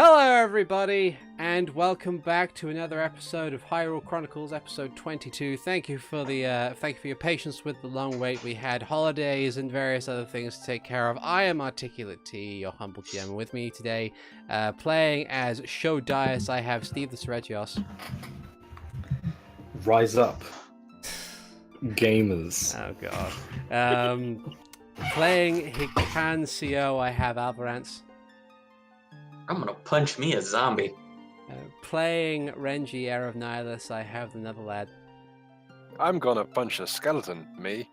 Hello everybody, and welcome back to another episode of Hyrule Chronicles, episode 22. Thank you for your patience with the long wait. We had holidays and various other things to take care of. I am ArticulateT, your humble GM. With me today, playing as Sho Daius, I have SteveTheSeregios. Rise up, gamers. Oh god. Playing Hikan CO, I have Alvarance. I'm gonna punch me a zombie. Playing Renji, Heir of Nihilus, I have TheNetherlad. I'm gonna punch a skeleton, me.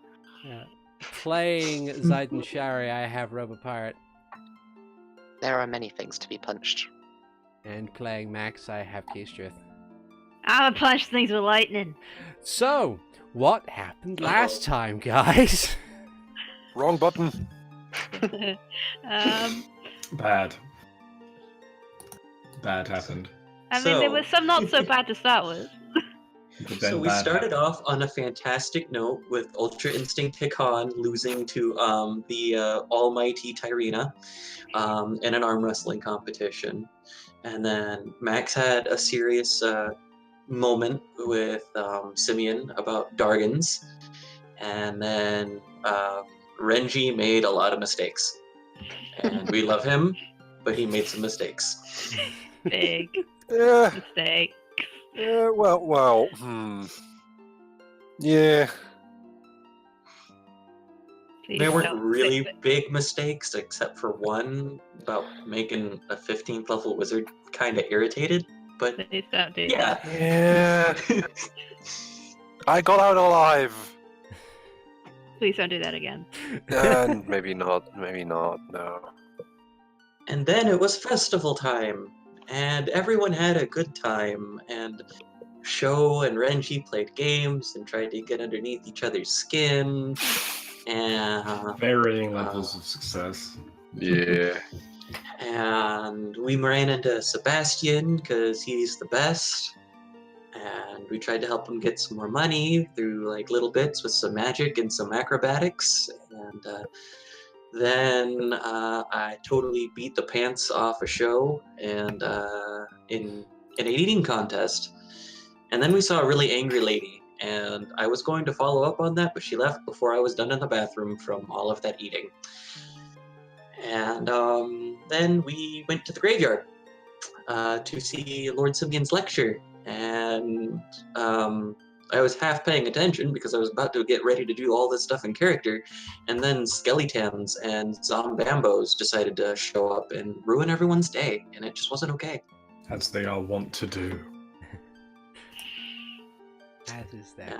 Playing Ziden Shari, I have RoboPirate. There are many things to be punched. And playing Max, I have Keastreth. I'm gonna punch things with lightning. So, what happened last time, guys? Wrong button. Bad happened. I mean, there was some not so bad to start with. So we started off on a fantastic note with Ultra Instinct Hikan losing to the almighty Tyrina in an arm wrestling competition. And then Max had a serious moment with Simeon about Dargans. And then Renji made a lot of mistakes. And we love him, but he made some mistakes. Big Yeah, mistake. well, Yeah. Please There weren't don't really fix it. big mistakes, except for one about making a 15th level wizard kind of irritated. But Please don't do yeah, Yeah. I got out alive. that. Please don't do that again. And maybe not, no. And then it was festival time, and everyone had a good time, and Sho and Renji played games and tried to get underneath each other's skin, and Varying levels of success. Yeah. and we ran into Sebastian because he's the best, and we tried to help him get some more money through like little bits with some magic and some acrobatics, and then I totally beat the pants off a Sho and in an eating contest. And then we saw a really angry lady, and I was going to follow up on that, but she left before I was done in the bathroom from all of that eating. And then we went to the graveyard to see Lord Simeon's lecture, and I was half paying attention because I was about to get ready to do all this stuff in character, and then skeletons and zombambos decided to show up and ruin everyone's day, and it just wasn't okay. As they are wont to do. As is that.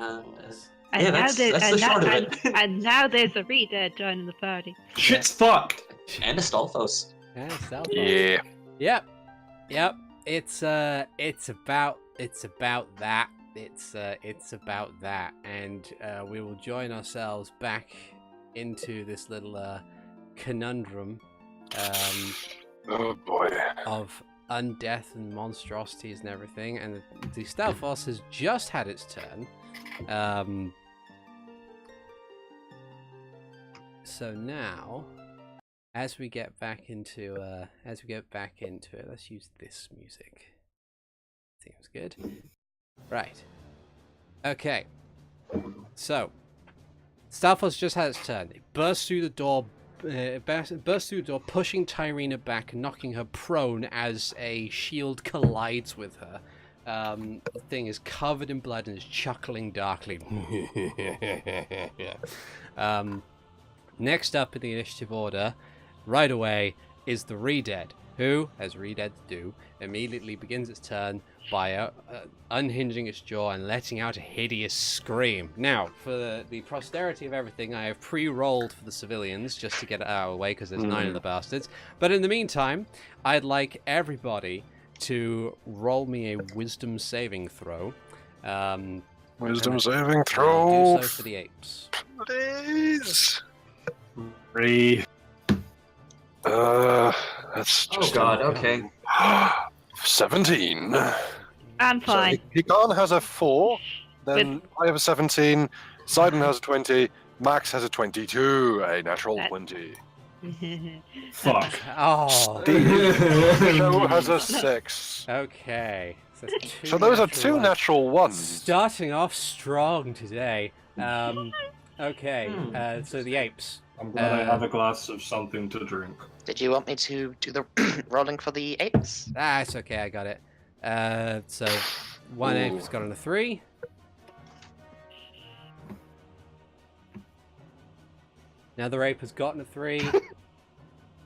And Yeah, now that's there's the short of it. and now there's a Redead joining the party. Shit's fucked! And Astolfos. Yeah. Yep. It's about that. It's about that, and we will join ourselves back into this little conundrum Oh boy. of undeath and monstrosities and everything. And the Stelphos has just had its turn. So now, as we get back into it, let's use this music. Seems good. Right. Okay. So, Stelphos just had its turn. It bursts through the door, pushing Tyrina back, knocking her prone as a shield collides with her. The thing is covered in blood and is chuckling darkly. Next up in the initiative order, right away, is the Redead, who, as Redeads do, immediately begins its turn by unhinging its jaw and letting out a hideous scream. Now, for the posterity of everything, I have pre-rolled for the civilians just to get it out of the way because there's 9 of the bastards. But in the meantime, I'd like everybody to roll me a wisdom saving throw. Wisdom saving Do throw. so for the apes. Please. 3. That's Oh just god, okay. 17. I'm fine. So Hikan has a 4, then I have a 17, Ziden has a 20, Max has a 22, a natural That- 20. Fuck. Oh, Sho has a 6. okay. So, that's two So those are natural 2 ones. natural ones. Starting off strong today. Okay, so the apes. I'm glad I have a glass of something to drink. Did you want me to do the rolling for the apes? Ah, it's okay, I got it. So one ape has got on a 3. Another ape has gotten a 3.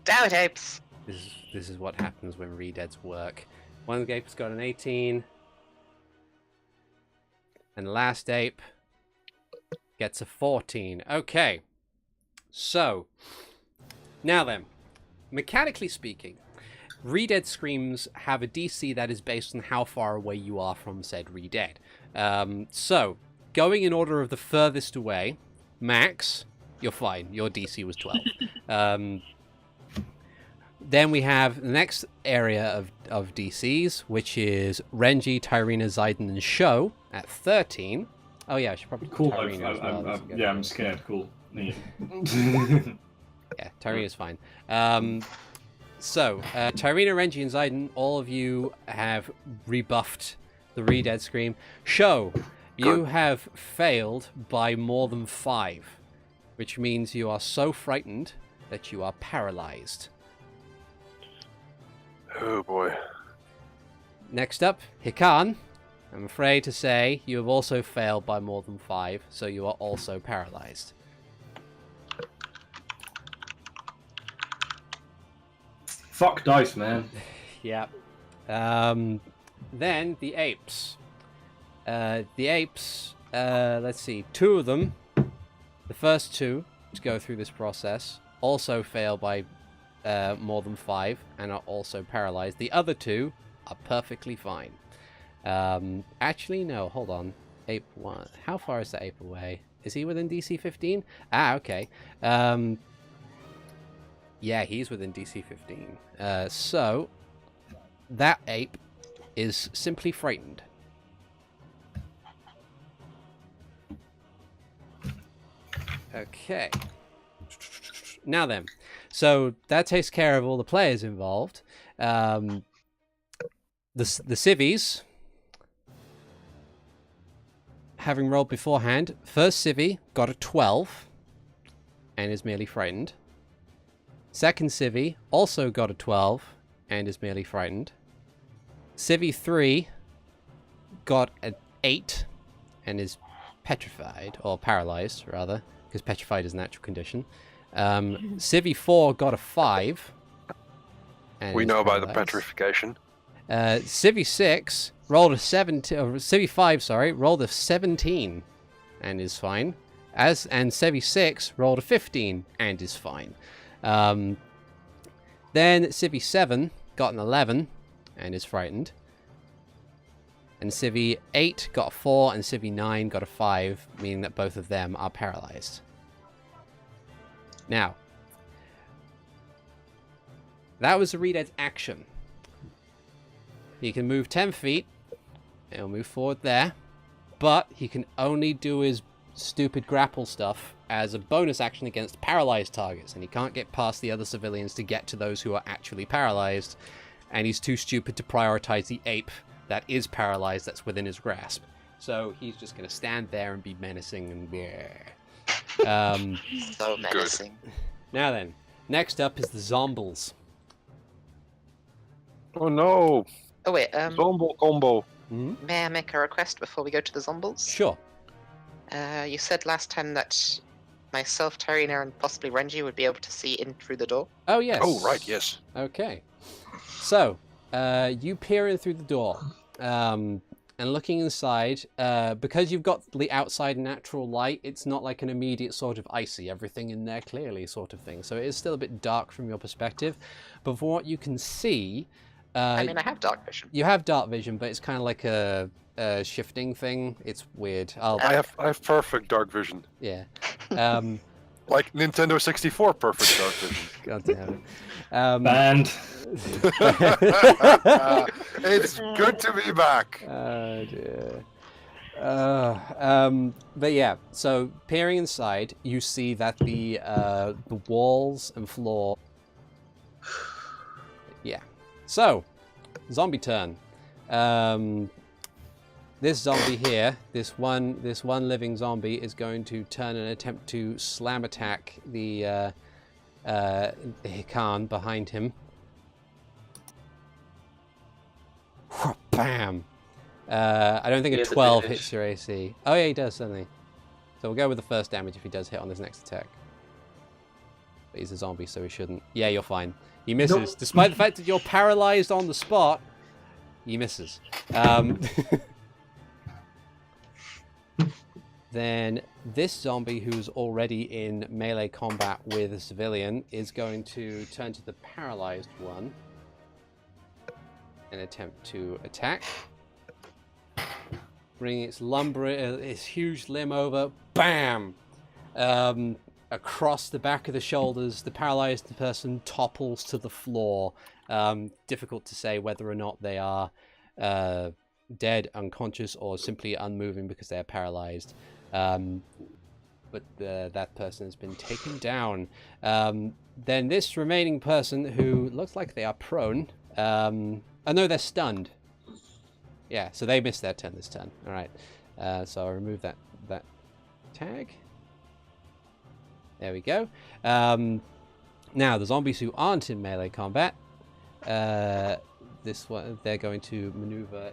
Damn it, apes! This is what happens when redeads work. One ape has got an 18. And the last ape gets a 14. Okay. So, now then, mechanically speaking, redead screams have a DC that is based on how far away you are from said redead. So, going in order of the furthest away, Max, you're fine. Your DC was 12. Then we have the next area of DCs, which is Renji, Tyrina, Ziden, and Sho at 13. Oh yeah, I should probably Cool. Tyrina as well. Yeah, I'm scared. Cool. Neat. Yeah, Tyrina's fine. So, Tyrina, Renji, and Ziden, all of you have rebuffed the redead scream. Sho, you have failed by more than 5, which means you are so frightened that you are paralyzed. Oh boy. Next up, Hikan. I'm afraid to say you have also failed by more than 5, so you are also paralyzed. Fuck dice, man. Yeah. Then the apes. Let's see, 2 of them, the first 2 to go through this process, also fail by more than 5 and are also paralyzed. The other 2 are perfectly fine. Actually, no, hold on. Ape 1. How far is that ape away? Is he within DC 15? Ah, okay. Yeah, he's within DC 15. So, that ape is simply frightened. Okay. Now then, so that takes care of all the players involved. The civvies, having rolled beforehand, first civvy got a 12 and is merely frightened. Second civvy also got a 12 and is merely frightened. Civvy 3 got an 8 and is petrified, or paralyzed rather, because petrified is a natural condition. Civvy 4 got a 5. And We is know about the paralyzed. petrification. Civvy 6 rolled a 17. Civvy 5, sorry, rolled a 17 and is fine. And Civvy 6 rolled a 15 and is fine. Then Civvy 7 got an 11 and is frightened. And Civvy 8 got a 4 and Civvy 9 got a 5, meaning that both of them are paralyzed. Now, that was the redead's action. He can move 10 feet, and he'll move forward there, but he can only do his stupid grapple stuff as a bonus action against paralyzed targets, and he can't get past the other civilians to get to those who are actually paralyzed, and he's too stupid to prioritize the ape that is paralyzed that's within his grasp. So he's just going to stand there and be menacing and So menacing. Now then, next up is the zombies. Oh no! Oh wait, Zombo combo. may I make a request before we go to the zombies? Sure. You said last time that myself, Tyrina, and possibly Renji would be able to see in through the door. Oh, yes. Oh right, yes. Okay. So, you peer in through the door, and looking inside, because you've got the outside natural light, it's not like an immediate sort of icy, everything in there clearly sort of thing. So it is still a bit dark from your perspective. But from what you can see... I mean, I have dark vision. You have dark vision, but it's kind of like a shifting thing. It's weird. I have perfect dark vision. Yeah. Like Nintendo 64 perfect dark vision. God damn it. Banned. It's good to be back. Oh dear. But yeah, so peering inside, you see that the walls and floor. Yeah. So, zombie turn. This zombie here, this one living zombie is going to turn and attempt to slam attack the Hikan behind him. Bam! I don't think a 12 hits your AC. Oh yeah, he does, suddenly. So we'll go with the first damage if he does hit on his next attack. But he's a zombie, so he shouldn't. Yeah, you're fine. He misses. Nope. Despite the fact that you're paralyzed on the spot, he misses. Then this zombie, who's already in melee combat with a civilian, is going to turn to the paralyzed one and attempt to attack. Bring its huge limb over, bam! Across the back of the shoulders, the paralyzed person topples to the floor. Difficult to say whether or not they are dead, unconscious, or simply unmoving because they are paralyzed. But that person has been taken down. Then this remaining person, who looks like they are prone. Oh no, they're stunned. Yeah, so they missed their turn this turn. All right, so I'll remove that tag. There we go. Now the zombies who aren't in melee combat, this one they're going to maneuver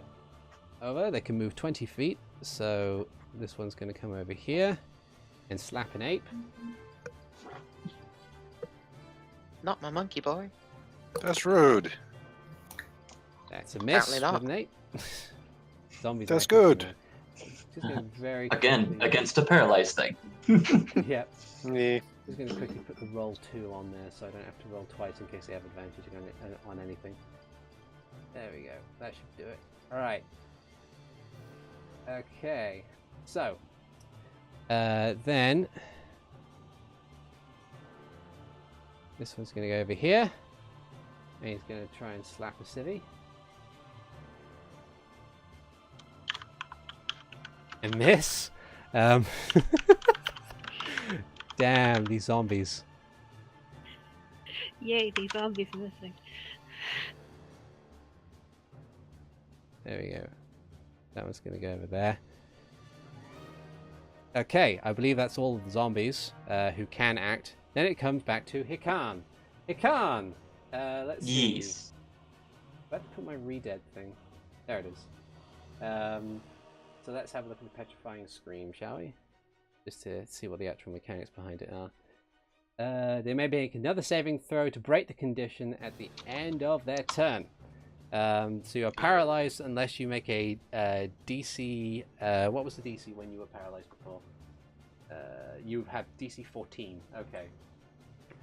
over. They can move 20 feet. So this one's going to come over here and slap an ape. Not my monkey boy. That's rude. That's a miss with not. an ape. Zombies. That's good. Very again, against a paralyzed thing. Yep. Yeah. Just going to quickly put the roll 2 on there so I don't have to roll twice in case they have advantage on anything. There we go. That should do it. Alright. Okay. So. Then. This one's going to go over here. And he's going to try and slap a civvy. And miss. Damn, these zombies. Yay, these zombies are missing. There we go. That one's going to go over there. Okay, I believe that's all of the zombies who can act. Then it comes back to Hikan. Hikan! Let's see. Yes. I have to put my re-dead thing. There it is. So let's have a look at the Petrifying Scream, shall we? Just to see what the actual mechanics behind it are. They may make another saving throw to break the condition at the end of their turn. So you're paralyzed unless you make a DC... what was the DC when you were paralyzed before? You have DC 14. Okay.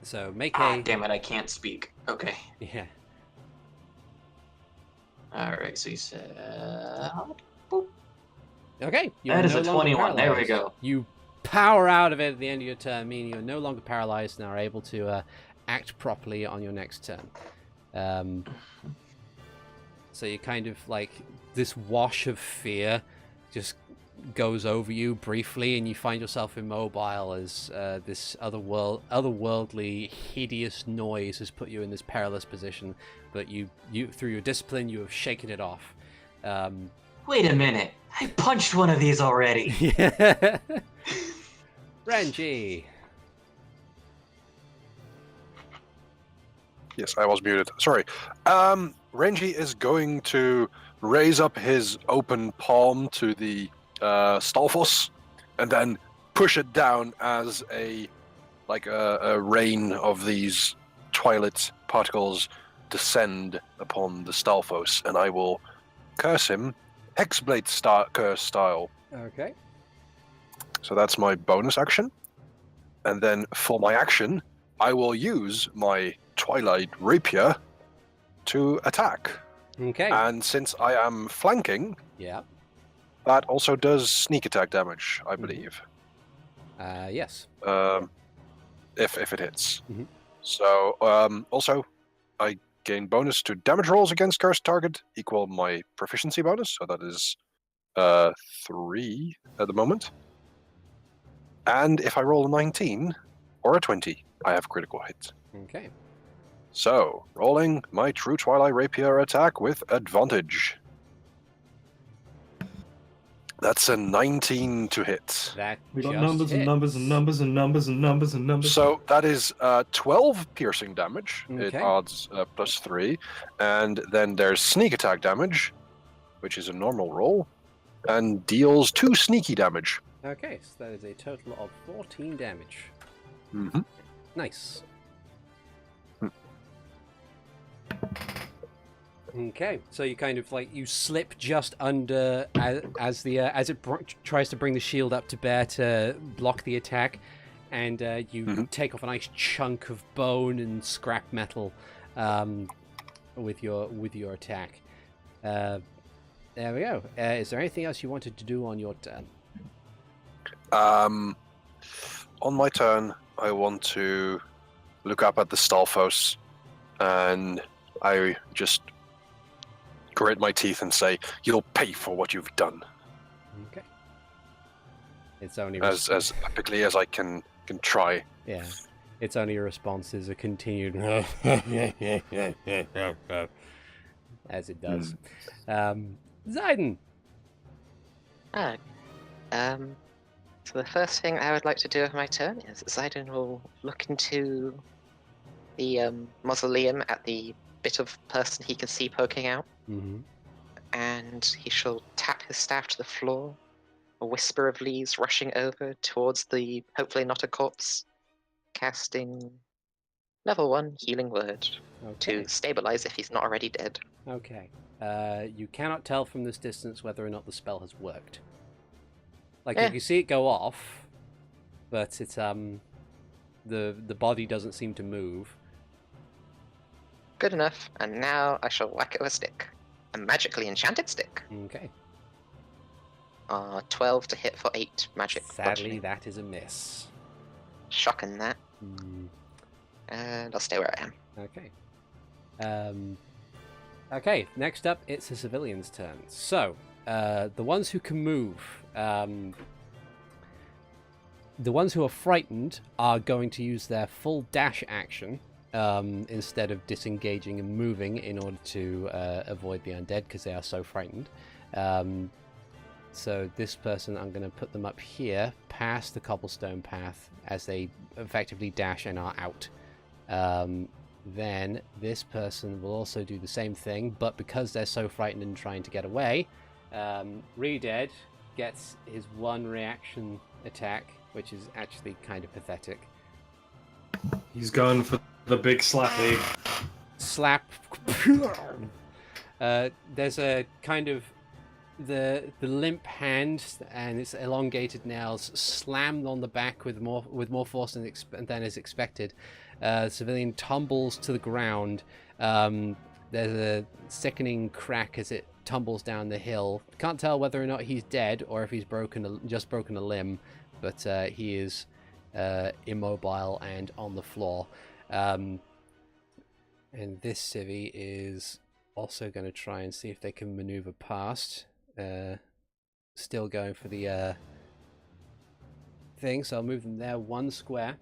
So make a... Damn it, I can't speak. Okay. Yeah. Alright, so you said... Okay. That is a 21. There we go. You power out of it at the end of your turn, meaning you're no longer paralyzed and are able to act properly on your next turn. So you kind of like this wash of fear just goes over you briefly, and you find yourself immobile as this otherworldly, hideous noise has put you in this perilous position. But you through your discipline, you have shaken it off. Wait a minute! I punched one of these already. Yeah. Renji. Yes, I was muted. Sorry. Renji is going to raise up his open palm to the Stalfos and then push it down as a rain of these twilight particles descend upon the Stalfos, and I will curse him Hexblade curse style. Okay. So that's my bonus action. And then for my action, I will use my Twilight Rapier to attack. Okay. And since I am flanking, yeah, that also does sneak attack damage, I believe. Yes. If it hits. Mm-hmm. So also, I gain bonus to damage rolls against cursed target, equal my proficiency bonus. So that is 3 at the moment. And if I roll a 19 or a 20, I have critical hit. Okay. So, rolling my True Twilight Rapier attack with advantage. That's a 19 to hit. That We got just numbers and numbers and hits. numbers and numbers and numbers and numbers. So that is 12 piercing damage. It Okay. adds +3. And then there's sneak attack damage, which is a normal roll, and deals 2 sneaky damage. Okay, so that is a total of 14 damage. Mm-hmm. Nice. Okay, so you kind of like you slip just under as it tries to bring the shield up to bear to block the attack, and you take off a nice chunk of bone and scrap metal with your attack. There we go. Is there anything else you wanted to do on your turn? On my turn, I want to look up at the Stalfos, and I just grit my teeth and say, "You'll pay for what you've done." Okay. It's only As epically as I can try. yeah. Its only response is a continued as it does. Ziden. So the first thing I would like to do on my turn is Ziden will look into the mausoleum at the bit of person he can see poking out, and he shall tap his staff to the floor, a whisper of leaves rushing over towards the hopefully not a corpse, casting level 1 healing word to stabilize if he's not already dead. Okay. You cannot tell from this distance whether or not the spell has worked. Like you can see it go off, but it's the body doesn't seem to move. Good enough, and now I shall whack it with a stick. A magically enchanted stick. Okay. 12 to hit for 8 magic. Sadly, bludgeoning. that is a miss. Shocking that. And I'll stay where I am. Okay. Okay, next up, it's the civilians' turn. So, the ones who can move, the ones who are frightened are going to use their full dash action instead of disengaging and moving in order to avoid the undead because they are so frightened. So this person, I'm going to put them up here past the cobblestone path as they effectively dash and are out. Then this person will also do the same thing, but because they're so frightened and trying to get away, Redead gets his one reaction attack, which is actually kind of pathetic. He's going for the big slappy. Slap. There's a kind of the limp hand and its elongated nails slammed on the back with more force than is expected. Civilian tumbles to the ground. There's a sickening crack as it tumbles down the hill. Can't tell whether or not he's dead or if he's just broken a limb, but he is immobile and on the floor. And this civvy is also going to try and see if they can maneuver past. Still going for the thing, so I'll move them there 1 square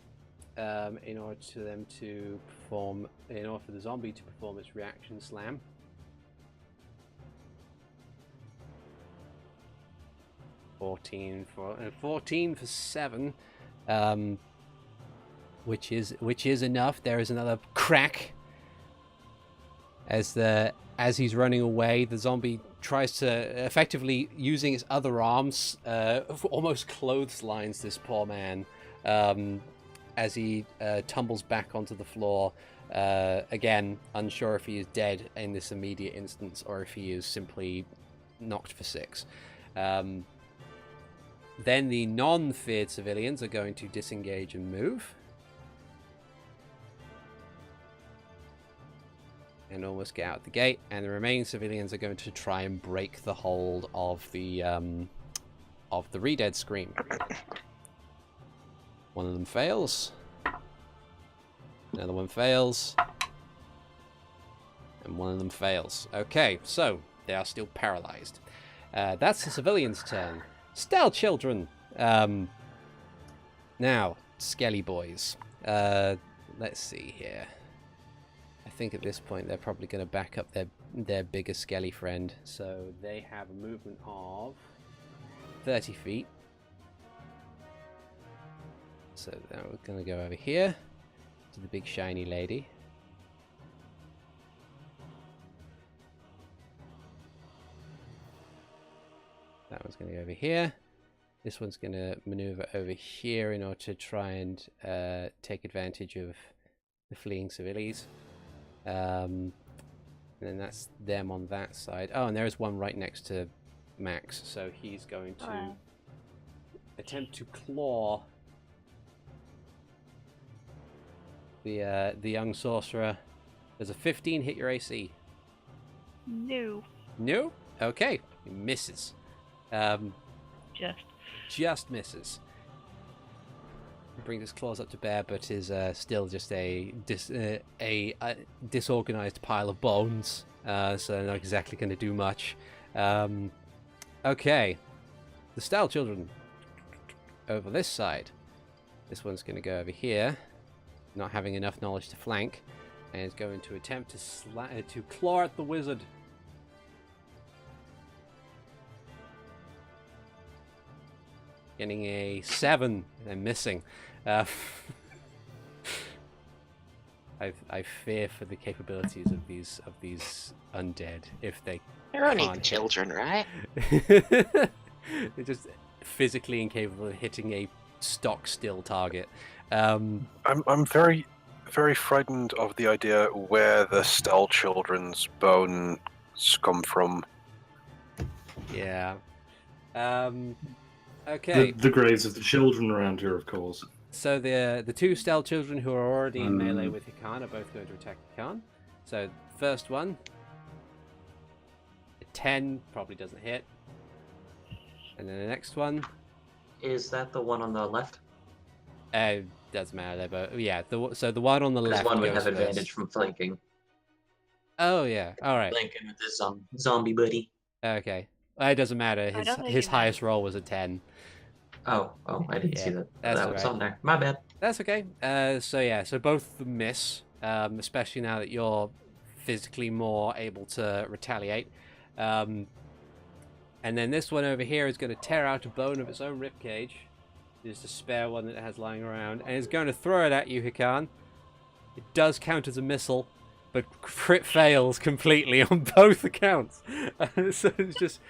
in order for the zombie to perform its reaction slam. $14 for 7, which is enough. There is another crack as he's running away. The zombie tries to effectively, using its other arms, almost clotheslines this poor man as he tumbles back onto the floor. Again, unsure if he is dead in this immediate instance or if he is simply knocked for 6. Then the non-feared civilians are going to disengage and move. And almost get out the gate, and the remaining civilians are going to try and break the hold of the Redead screen. One of them fails. Another one fails. And one of them fails. Okay, so they are still paralyzed. That's the civilian's turn. Stealth children. Now, Skelly boys. Let's see here. I think at this point they're probably going to back up their bigger Skelly friend. So they have a movement of 30 feet. So now we're going to go over here to the big shiny lady. That one's going to go over here. This one's going to maneuver over here in order to try and take advantage of the fleeing civilians. And then that's them on that side. Oh, and there's one right next to Max. So he's going to attempt to claw the young sorcerer. Does a 15 hit your AC? No. No? Okay. He misses. Just misses. He brings his claws up to bear, but is still just a disorganized pile of bones. So they're not exactly going to do much. Okay. The Style Children over this side. This one's going to go over here, not having enough knowledge to flank, and is going to attempt to claw at the wizard. Getting a 7 and missing. I fear for the capabilities of these undead if they. They're only can't children, right? They're just physically incapable of hitting a stock still target. I'm very, very frightened of the idea where the Stell children's bones come from. Yeah. Okay. The graves of the children around here, of course. So the two Stealth Children who are already in melee with Hikan are both going to attack Hikan. So first one, a 10 probably doesn't hit, and then the next one. Is that the one on the left? Doesn't matter. But yeah, so the one on the left. One would goes have first. advantage from flanking. Oh yeah. All right. Flanking with his zombie buddy. Okay. It doesn't matter. I don't think His it highest roll was a 10. Oh, I didn't see Yeah, that. that's That was alright. on there. My bad. That's okay. So both of them miss, especially now that you're physically more able to retaliate. And then this one over here is going to tear out a bone of its own ribcage. Just a spare one that it has lying around, and it's going to throw it at you, Hikan. It does count as a missile, but crit fails completely on both accounts. So it's just.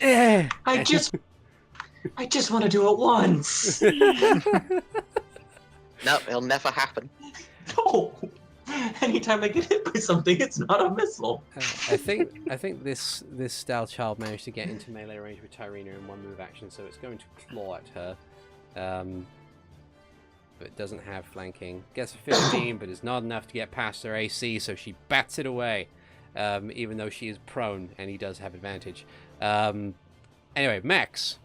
I just want to do it once. No, it'll never happen. No. Anytime I get hit by something, it's not a missile. I think this style child managed to get into melee range with Tyrina in one move action, so it's going to claw at her. But it doesn't have flanking. Gets a 15, but it's not enough to get past her AC, so she bats it away. Even though she is prone, and he does have advantage. Anyway, Max.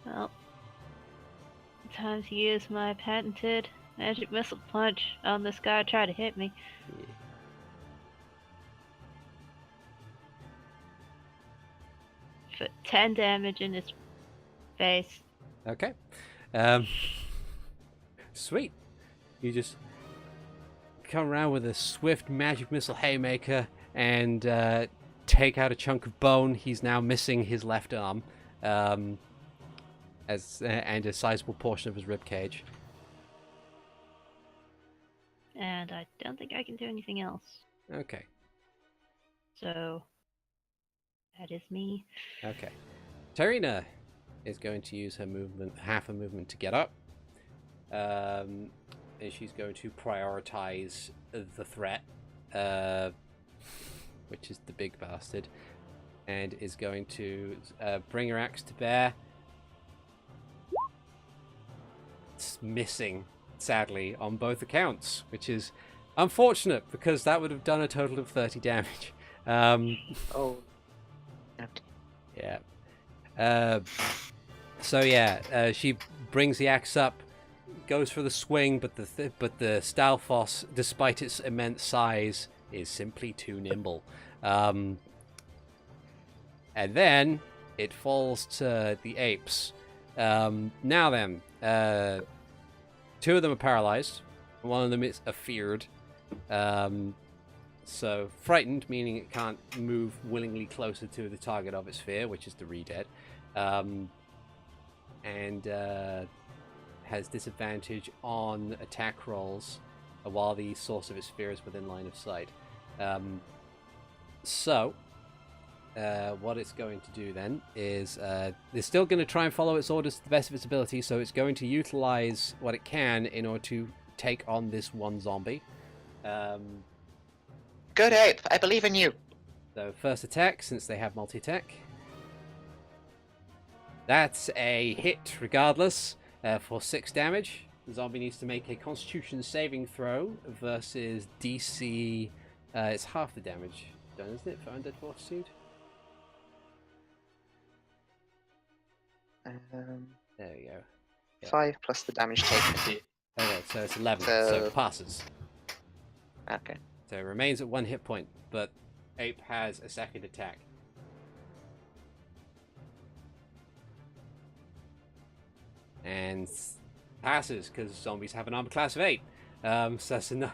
Well, time to use my patented magic missile punch on this guy who tried to hit me. For 10 damage in his face. Okay. Sweet. You just come around with a swift magic missile haymaker and take out a chunk of bone. He's now missing his left arm, and a sizable portion of his ribcage. And I don't think I can do anything else. Okay. So, that is me. Okay. Tarina is going to use her movement, half her movement, to get up. And she's going to prioritize the threat, which is the big bastard, and is going to bring her axe to bear. It's missing, sadly, on both accounts, which is unfortunate because that would have done a total of 30 damage. Oh. Yeah. So yeah, she brings the axe up, goes for the swing, but the Stalfos, despite its immense size, is simply too nimble. And then it falls to the apes. Now then, 2 of them are paralyzed. One of them is afeared. So frightened, meaning it can't move willingly closer to the target of its fear, which is the Redead. And has disadvantage on attack rolls while the source of its fear is within line of sight. What it's going to do then is it's still going to try and follow its orders to the best of its ability, so it's going to utilize what it can in order to take on this one zombie. Good ape, I believe in you. So first attack, since they have multi-attack. That's a hit regardless for 6 damage. The zombie needs to make a Constitution saving throw versus DC. It's half the damage done, isn't it, for Undead Fortitude? There you go. Yeah. 5 plus the damage taken. Okay, so it's 11, so it passes. Okay. So it remains at 1 hit point, but Ape has a second attack. And passes, because zombies have an armor class of 8. So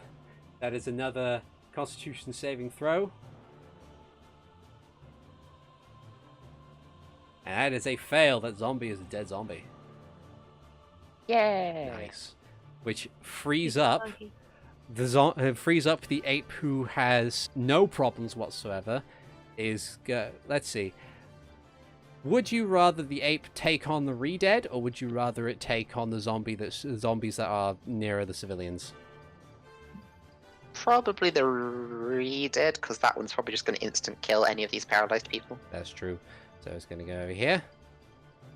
that is another Constitution saving throw. And that is a fail. That zombie is a dead zombie. Yay! Nice. Which frees up frees up the ape who has no problems whatsoever. Let's see. Would you rather the ape take on the Redead, or would you rather it take on the zombies that are nearer the civilians? Probably the Redead, because that one's probably just going to instant kill any of these paralyzed people. That's true. So it's going to go over here,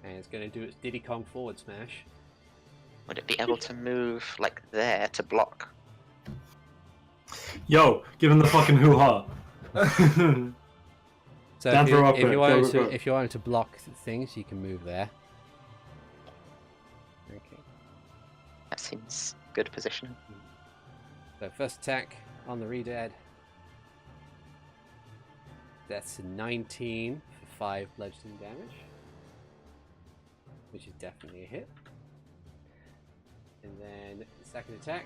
and it's going to do its Diddy Kong forward smash. Would it be able to move like there to block? Yo, give him the fucking hoo-ha. So if you wanted to block things, you can move there. Okay. That seems good position. So first attack on the Redead. That's a 19 for 5 bludgeoning damage, which is definitely a hit. And then second attack.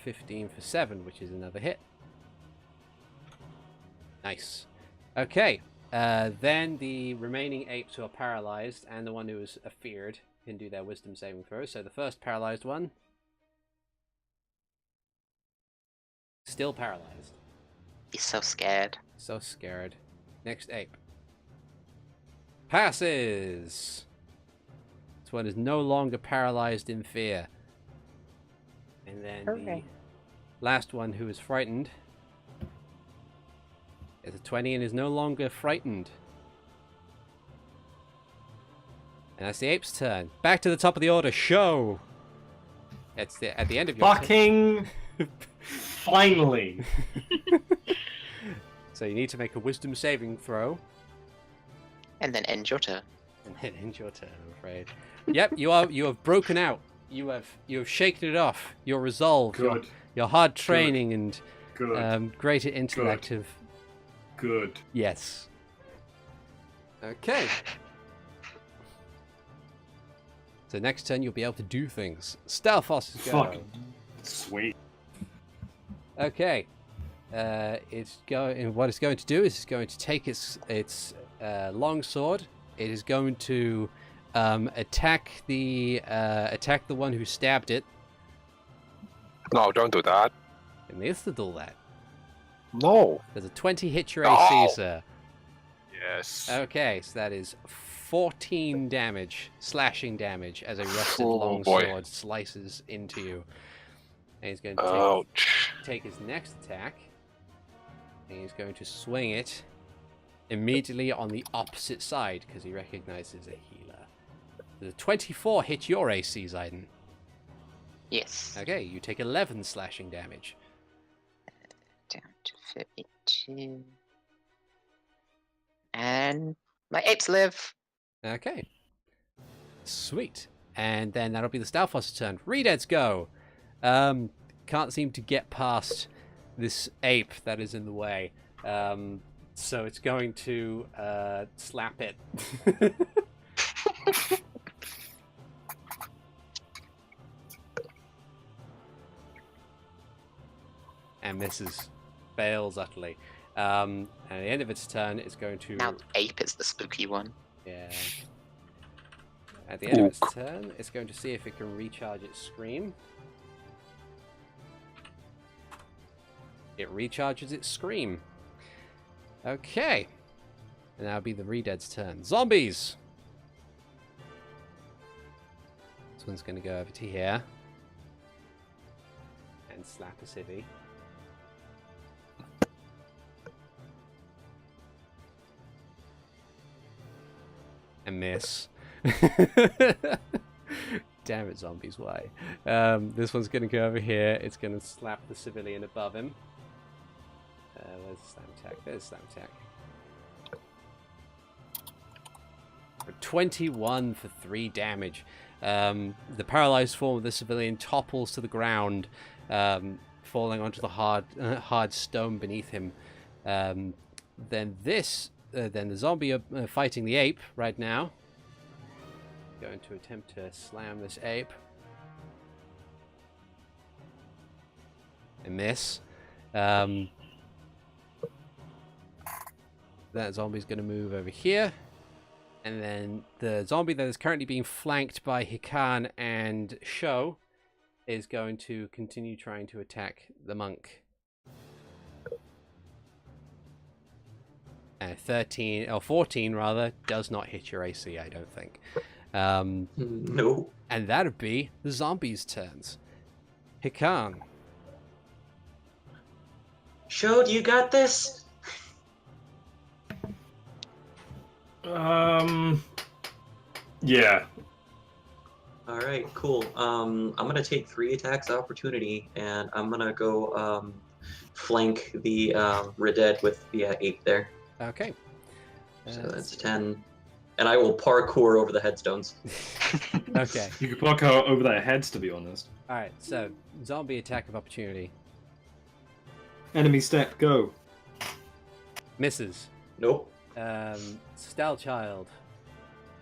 $15 for 7, which is another hit. Nice. Okay. Then the remaining apes who are paralyzed and the one who is afeared can do their wisdom saving throws. So the first paralyzed one, still paralyzed. He's so scared. So scared. Next ape. Passes! This one is no longer paralyzed in fear. And then the last one who is frightened is a 20 and is no longer frightened. And that's the ape's turn. Back to the top of the order. Sho! It's at the end of your fucking finally. So you need to make a wisdom saving throw. And then end your turn. And then end your turn, I'm afraid. Yep, you have broken out. You have shaken it off. Your resolve, Good. your hard training and Good. greater intellect have. Good. Yes. Okay. So next turn you'll be able to do things. Stalfos is go. Fucking sweet. Okay. It's going. What it's going to do is it's going to take its long sword. It is going to attack the one who stabbed it. No, don't do that. It needs to do that. No. Does a 20 hit your No. AC, sir? Yes. Okay, so that is 14 damage, slashing damage, as a rusted Oh, long boy. sword slices into you. And he's going to Ouch. take his next attack. And he's going to swing it immediately on the opposite side, because he recognizes a healer. The 24 hit your AC, Ziden. Yes. Okay, you take 11 slashing damage. Down to 52. And My apes live. Okay. Sweet. And then that'll be the Stalfoss's turn. Redead's go. Can't seem to get past this ape that is in the way. So it's going to slap it. And misses. Fails utterly. And at the end of its turn, it's going to... Now the ape is the spooky one. Yeah. At the end of its turn, it's going to see if it can recharge its scream. It recharges its scream. Okay. And that'll be the Redead's turn. Zombies! This one's going to go over to here. And slap a civvy. And miss. Damn it, zombies, why? This one's going to go over here. It's going to slap the civilian above him. Where's the slam attack? There's slam attack. For 21 for 3 damage. The paralyzed form of the civilian topples to the ground, falling onto the hard stone beneath him. Then the zombie fighting the ape right now. Going to attempt to slam this ape. And miss. That zombie's going to move over here. And then the zombie that is currently being flanked by Hikan and Sho is going to continue trying to attack the monk. 14 rather, does not hit your AC, I don't think. No. And that'd be the zombies' turns. Hikan. Sho, do you got this? Yeah. All right, cool. I'm gonna take 3 attacks of opportunity, and I'm gonna go flank the Redead with the 8 there. Okay. So that's 10. And I will parkour over the headstones. Okay. You could block out over their heads, to be honest. Alright, so zombie attack of opportunity. Enemy step, go. Misses. Nope. Stell Child.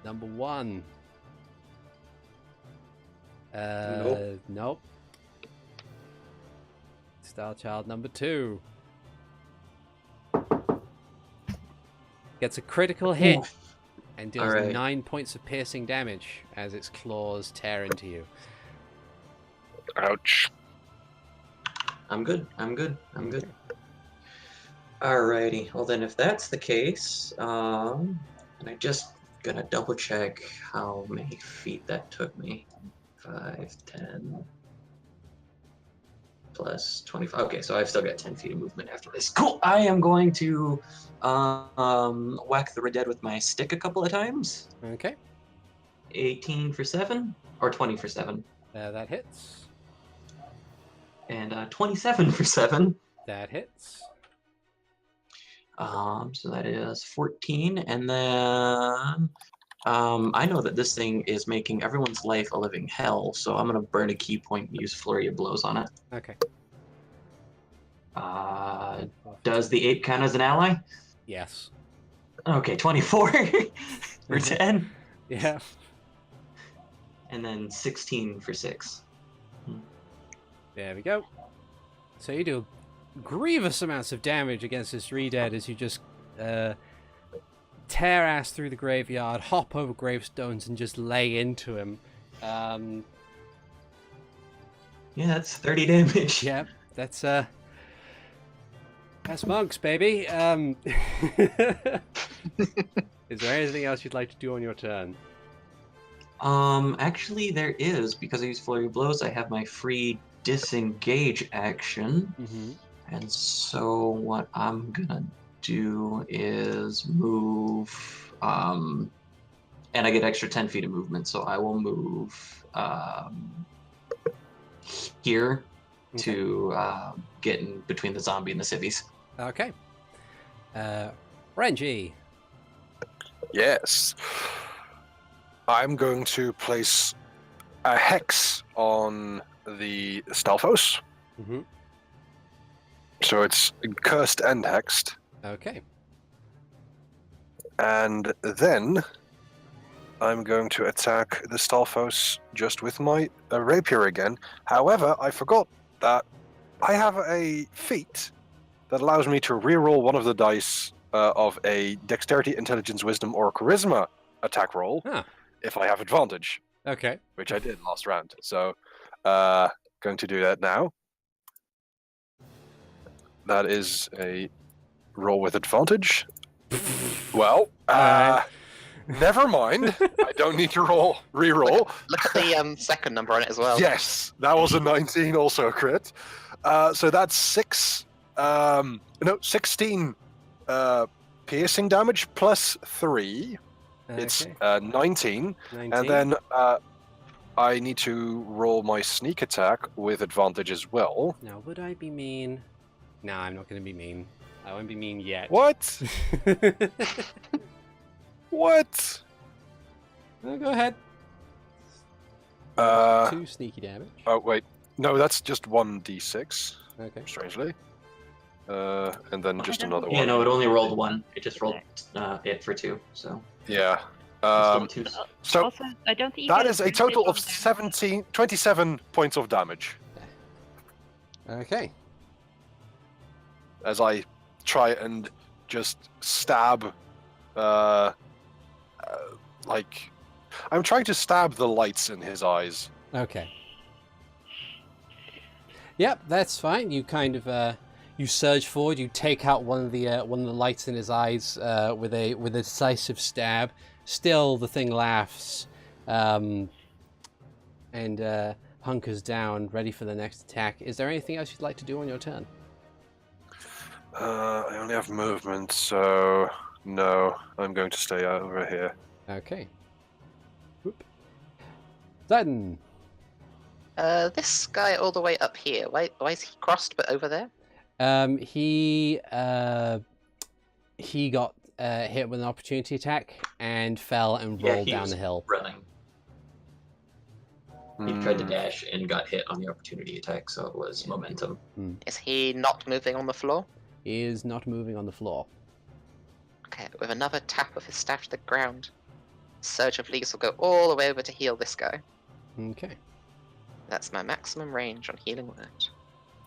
Number 1. Nope. Stell Child number 2. Gets a critical hit and deals 9 points of piercing damage as its claws tear into you. Ouch. I'm good. Alrighty. Well then, if that's the case, and I just gonna double check how many feet that took me. 5, 10, plus 25. Okay, so I've still got 10 feet of movement after this. Cool. I am going to whack the Redead with my stick a couple of times. Okay. 18 for 7, or 20 for 7. That hits. And 27 for 7. That hits. So that is 14, and then I know that this thing is making everyone's life a living hell, so I'm gonna burn a key point and use Flurry of Blows on it. Okay. Does the ape count as an ally? Yes. Okay, 24 for 10. Yeah. And then 16 for 6. There we go. So you do grievous amounts of damage against this Redead as you just tear ass through the graveyard, hop over gravestones, and just lay into him. Yeah, that's 30 damage. Yep, that's monks, baby. Is there anything else you'd like to do on your turn? Actually there is, because I use Flurry of Blows, I have my free disengage action. Mm-hmm. And so what I'm gonna do is move, and I get extra 10 feet of movement, so I will move here to get in between the zombie and the civvies. Okay. Renji. Yes. I'm going to place a hex on the Stalfos. Mm-hmm. So it's cursed and hexed. Okay. And then I'm going to attack the Stalfos just with my rapier again. However, I forgot that I have a feat that allows me to reroll one of the dice of a dexterity, intelligence, wisdom, or charisma attack roll if I have advantage. Okay. Which I did last round. So, going to do that now. That is a roll with advantage. Well, never mind. I don't need to re-roll. Look at the second number on it as well. Yes, that was a 19, also a crit. So that's 16 piercing damage plus 3. It's 19. And then I need to roll my sneak attack with advantage as well. Now, would I be mean? No, I'm not going to be mean. I won't be mean yet. What? What? No, go ahead. 2 sneaky damage. Oh, wait. No, that's just 1d6. Okay. Strangely. And then just another Yeah, one. no, it only rolled 1. It just rolled it for 2, so. Yeah. Still 2. So Also, I don't think you that get is a total of advantage on 27 points of damage. Okay. As I try and just stab, like, I'm trying to stab the lights in his eyes. Okay. Yep, that's fine. You kind of you surge forward. You take out one of the lights in his eyes with a decisive stab. Still, the thing laughs and hunkers down, ready for the next attack. Is there anything else you'd like to do on your turn? I only have movement, so no. I'm going to stay over here. Okay. Whoop. Ziden. This guy all the way up here. Why is he crossed but over there? He got hit with an opportunity attack and fell and rolled down the hill. Running. He tried to dash and got hit on the opportunity attack, so it was momentum. Is he not moving on the floor? He is not moving on the floor. Okay, with another tap of his staff to the ground, Surge of Leagues will go all the way over to heal this guy. Okay. That's my maximum range on Healing Word.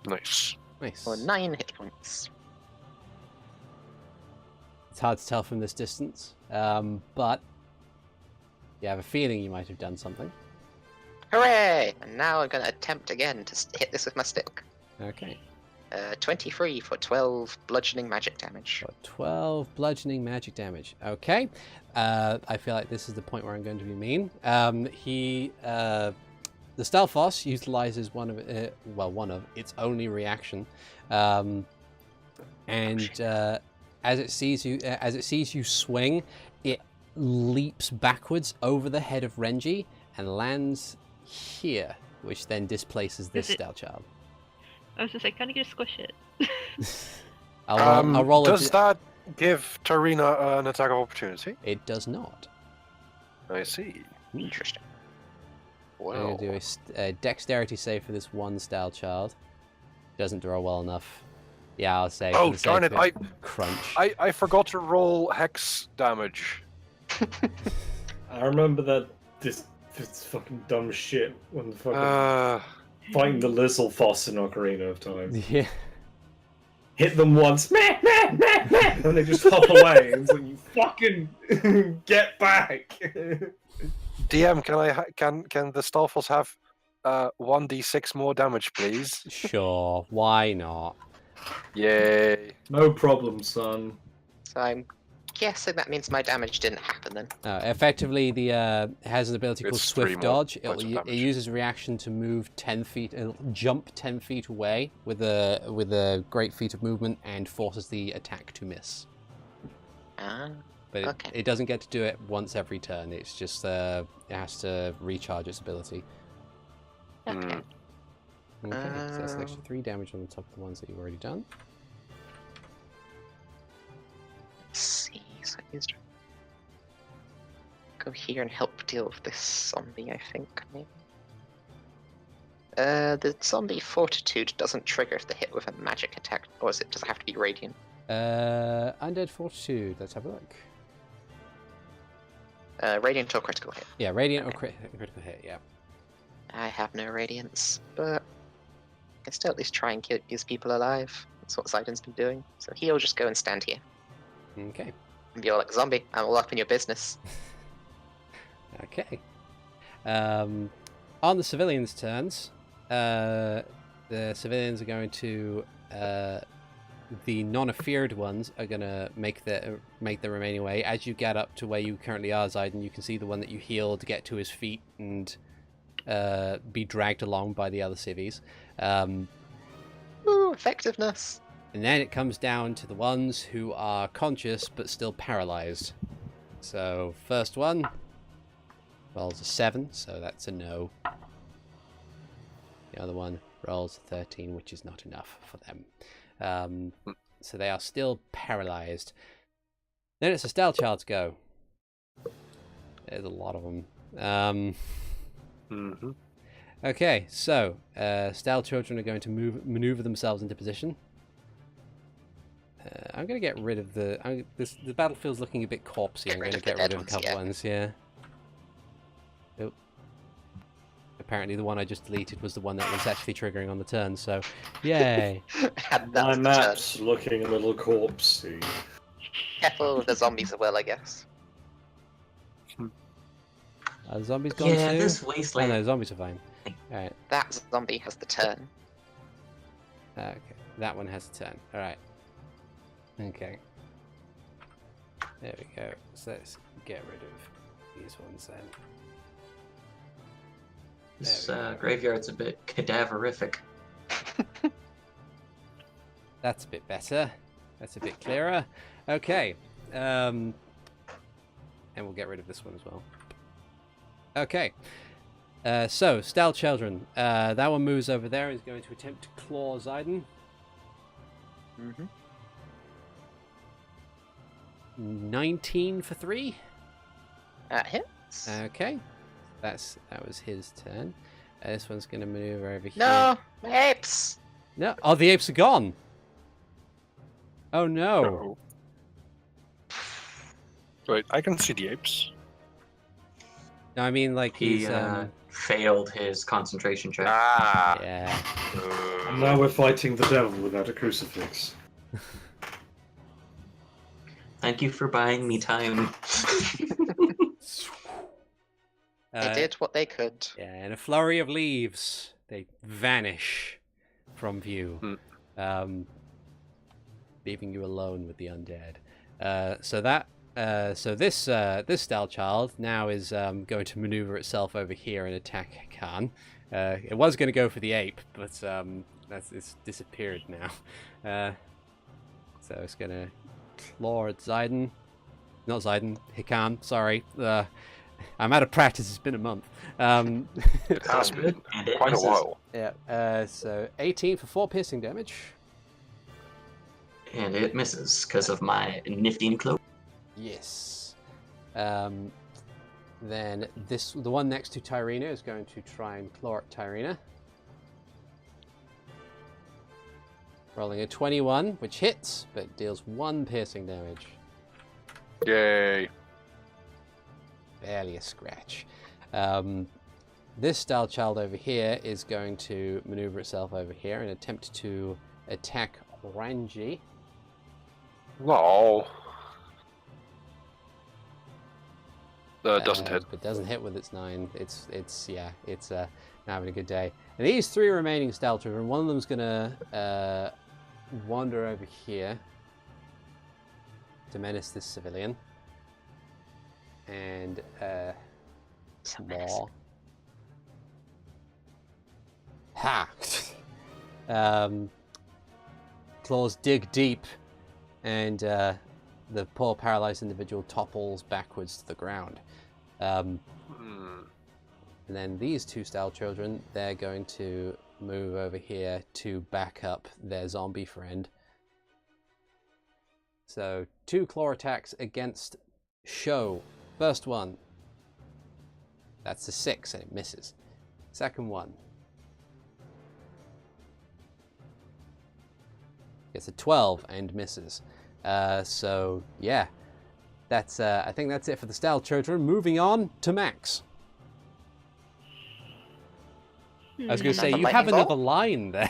Nice. Nice. For 9 hit points. It's hard to tell from this distance, but you have a feeling you might have done something. Hooray! And now I'm going to attempt again to hit this with my stick. Okay. 23 for 12 bludgeoning magic damage. Got 12 bludgeoning magic damage. Okay. I feel like this is the point where I'm going to be mean. The Stalfos utilizes one of its only reaction, and as it sees you swing, it leaps backwards over the head of Renji and lands here, which then displaces this Stal child. I was just like, can you just squish it? I'll roll it. Does that give Tarina an attack of opportunity? It does not. I see. Interesting. I'm going to do a dexterity save for this one Stal child. Doesn't draw well enough. Yeah, I'll say. Oh, darn it! Crunch. I forgot to roll hex damage. I remember that this fucking dumb shit when the fucking fighting the Lizzelfoss in Ocarina of Time. Yeah. Hit them once, meh, meh, meh, meh, and they just hop away. And it's like, you fucking get back. DM, can the Stalfos have 1d6 more damage, please? Sure. Why not? Yay! No problem, son. So I'm guessing that means my damage didn't happen then. Effectively, the has an ability called It's Swift 3 more Dodge. points of It damage. uses a reaction to move 10 feet, jump 10 feet away with a great feat of movement and forces the attack to miss. But Okay. it doesn't get to do it once every turn. It's just it has to recharge its ability. Okay. Okay, so that's an extra 3 damage on the top of the ones that you've already done. Let's see. So he's go here and help deal with this zombie, I think. Maybe. The zombie fortitude doesn't trigger if they hit with a magic attack, or does it have to be radiant? Undead fortitude. Let's have a look. Radiant or critical hit? Yeah, radiant or critical hit. Yeah. I have no radiance, but I can still at least try and keep these people alive. That's what Ziden's been doing. So he'll just go and stand here. Okay. And be all like, zombie, I'm all up in your business. Okay. On the civilians' turns, the civilians are going to the non-afeared ones are gonna make the remaining way. As you get up to where you currently are, Ziden, you can see the one that you healed get to his feet and be dragged along by the other civvies. Ooh, effectiveness. And then it comes down to the ones who are conscious but still paralyzed. So first one rolls a 7, so that's a no. The other one rolls a 13, which is not enough for them. So they are still paralyzed. Then it's a Stealth Child's go. There's a lot of them. Okay, so Stealth Children are going to maneuver themselves into position. I'm going to get rid of the... the battlefield's looking a bit corpsey. I'm going to get rid of a couple ones, yeah. Oh. Apparently the one I just deleted was the one that was actually triggering on the turn, so yay. My map's looking a little corpsey. Careful with the zombies as well, I guess. Are the zombies gone Yeah, too? this Oh wasteland. no, zombies are fine. Alright. That zombie has the turn. Okay, that one has a turn. Alright. Okay. There we go. So let's get rid of these ones then. This graveyard's a bit cadaverific. That's a bit better. That's a bit clearer. Okay. And we'll get rid of this one as well. Okay. So, Stealth Children. That one moves over there. Is going to attempt to claw Ziden. 19 for 3. That hits. Okay. That was his turn. This one's going to maneuver over here. No! My apes! No. Oh, the apes are gone. Oh, no. No. Wait, I can see the apes. No, I mean, like, He he's... failed his concentration check. Ah. Yeah. And now we're fighting the devil without a crucifix. Thank you for buying me time. They did what they could. Yeah, in a flurry of leaves, they vanish from view, leaving you alone with the undead. So this Stealth Child now is going to maneuver itself over here and attack Hikan. It was going to go for the ape, but it's disappeared now. So it's going to claw at Ziden. Not Ziden, Hikan. Sorry. I'm out of practice. It's been a month. It has been And it quite a misses. while. Yeah. So 18 for 4 piercing damage. And it misses because of my nifty cloak. Yes. Then the one next to Tyrina is going to try and claw at Tyrina. Rolling a 21, which hits, but deals 1 piercing damage. Yay. Barely a scratch. This Stealth Child over here is going to maneuver itself over here and attempt to attack Renji. No. Doesn't hit. It doesn't hit with its 9. It's not having a good day. And these 3 remaining Stealth Children, one of them's gonna wander over here to menace this civilian. And So more. Ha! Claws dig deep, and the poor paralyzed individual topples backwards to the ground. And then these 2 Stealth Children, they're going to move over here to back up their zombie friend. So 2 claw attacks against Sho. First one, That's a 6 and it misses. Second one. Gets a 12 and misses. So yeah, that's I think that's it for the stealth children. Moving on to Max. I was going to say, you have another line there.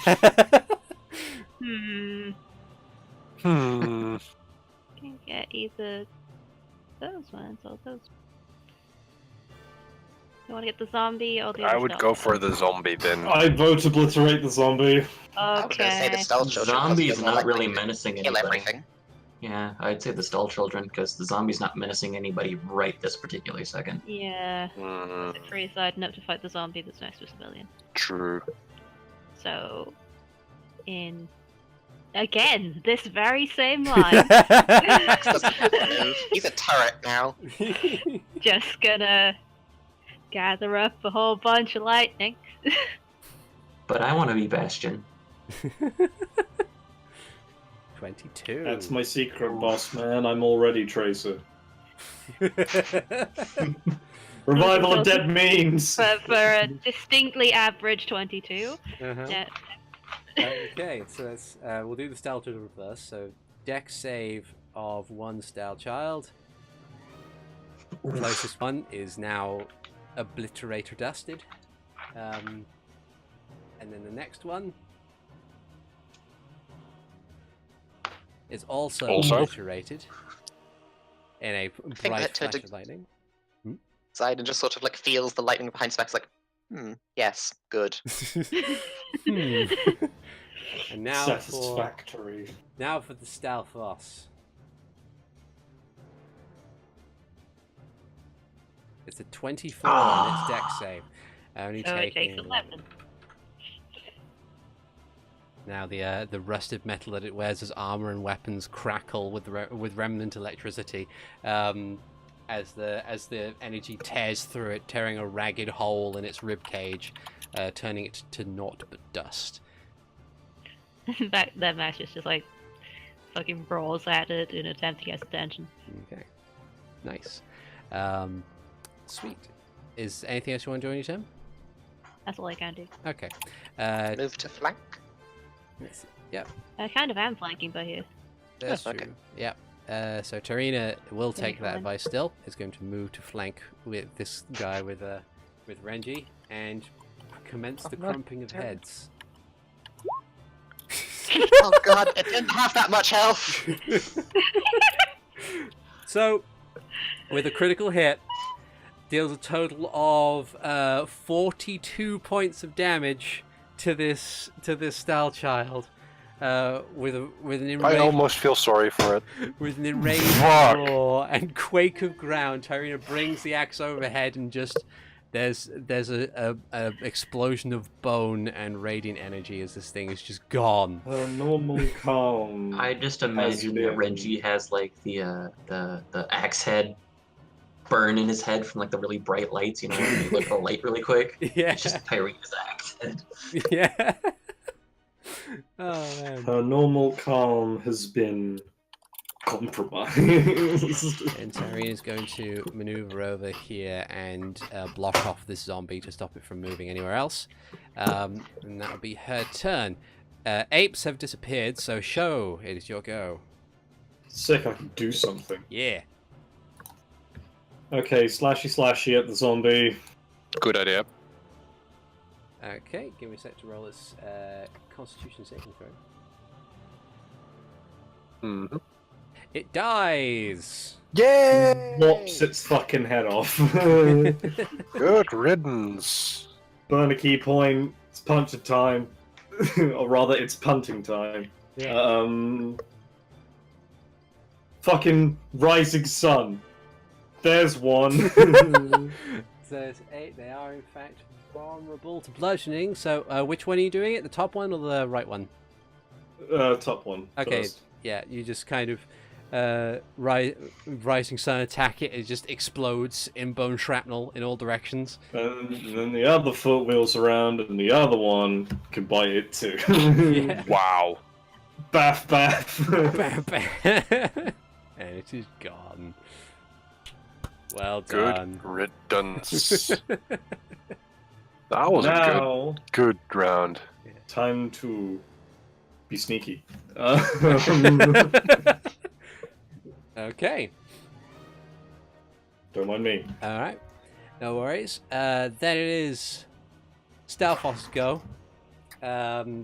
Can get either those ones or those. You want to get the zombie or the other I would stealth go one? for the zombie then. I vote obliterate the zombie. I was going to say the Okay. stealth children. 'cause Zombie's you're more not likely really to menacing kill anybody. everything. Yeah, I'd say the Stall Children, because the zombie's not menacing anybody right this particular second. Yeah. Mm, It's free siding up to fight the zombie that's next to a civilian. true. So, in again this very same line, Max doesn't have to move. He's a turret now. just gonna gather up a whole bunch of lightning. But I want to be Bastion. 22. That's my secret, boss man. I'm already Tracer. Revival of dead memes. for a distinctly average 22. Uh-huh. Yeah. Okay, so let's we'll do the stealth children first. So dex save of 1 stealth child. Closest one is now obliterator dusted. And then the next one is also obliterated in a bright flash of lightning. Ziden just sort of like feels the lightning behind Specs, like, yes, good. And now Satisfactory. for the stealth boss. It's a 24 on its dex save. Only So it taking takes 11. Now the rusted metal that it wears as armor and weapons crackle with remnant electricity, as the energy tears through it, tearing a ragged hole in its rib cage, turning it to naught but dust. that match is just like fucking brawls at it in an attempt to get attention. Okay, nice, sweet. Is anything else you want to do on your turn? That's all I can do. Okay. Move to flank. Yep, I kind of am flanking by here. that's okay. true. Yep. So Tarina will take that fine. advice still. Is going to move to flank with this guy with Renji and commence the crumping of heads. Oh god, it didn't have that much health! So, with a critical hit, deals a total of 42 points of damage to this style child. With an enraged, I almost feel sorry for it. with an enraged Fuck. roar and quake of ground, Tyrina brings the axe overhead and just there's a explosion of bone and radiant energy as this thing is just gone. Normal calm. I just imagine that Renji has like the axe head burn in his head from like the really bright lights, you know, when you look at the light really quick. Yeah, It's just Tyrina's axe head. yeah. Oh man. Her normal calm has been compromised. And Tyrina's going to maneuver over here and block off this zombie to stop it from moving anywhere else. And that'll be her turn. Apes have disappeared, so Sho, it is your go. Sick, I can do something. Yeah. Okay, slashy at the zombie. Good idea. Okay, give me a sec to roll this Constitution saving throw. Mm-hmm. It dies! Yay! Whops its fucking head off. Good riddance. Burn a key point. It's punching time. Or rather, it's punting time. Fucking rising sun. There's one. So it's 8. They are in fact vulnerable to bludgeoning. So which one are you doing it? The top one or the right one? Top one. Okay, First. yeah, you just kind of rising sun attack it. It just explodes in bone shrapnel in all directions. And then the other foot wheels around, and the other one can bite it too. Yeah. Wow. Baff, baff. Bam, bam. And it is gone. Well Good done. riddance. That was a Now, good round. time to be sneaky. Okay. Don't mind me. All right. No worries. Then it is Stalfoss's go. Hmm.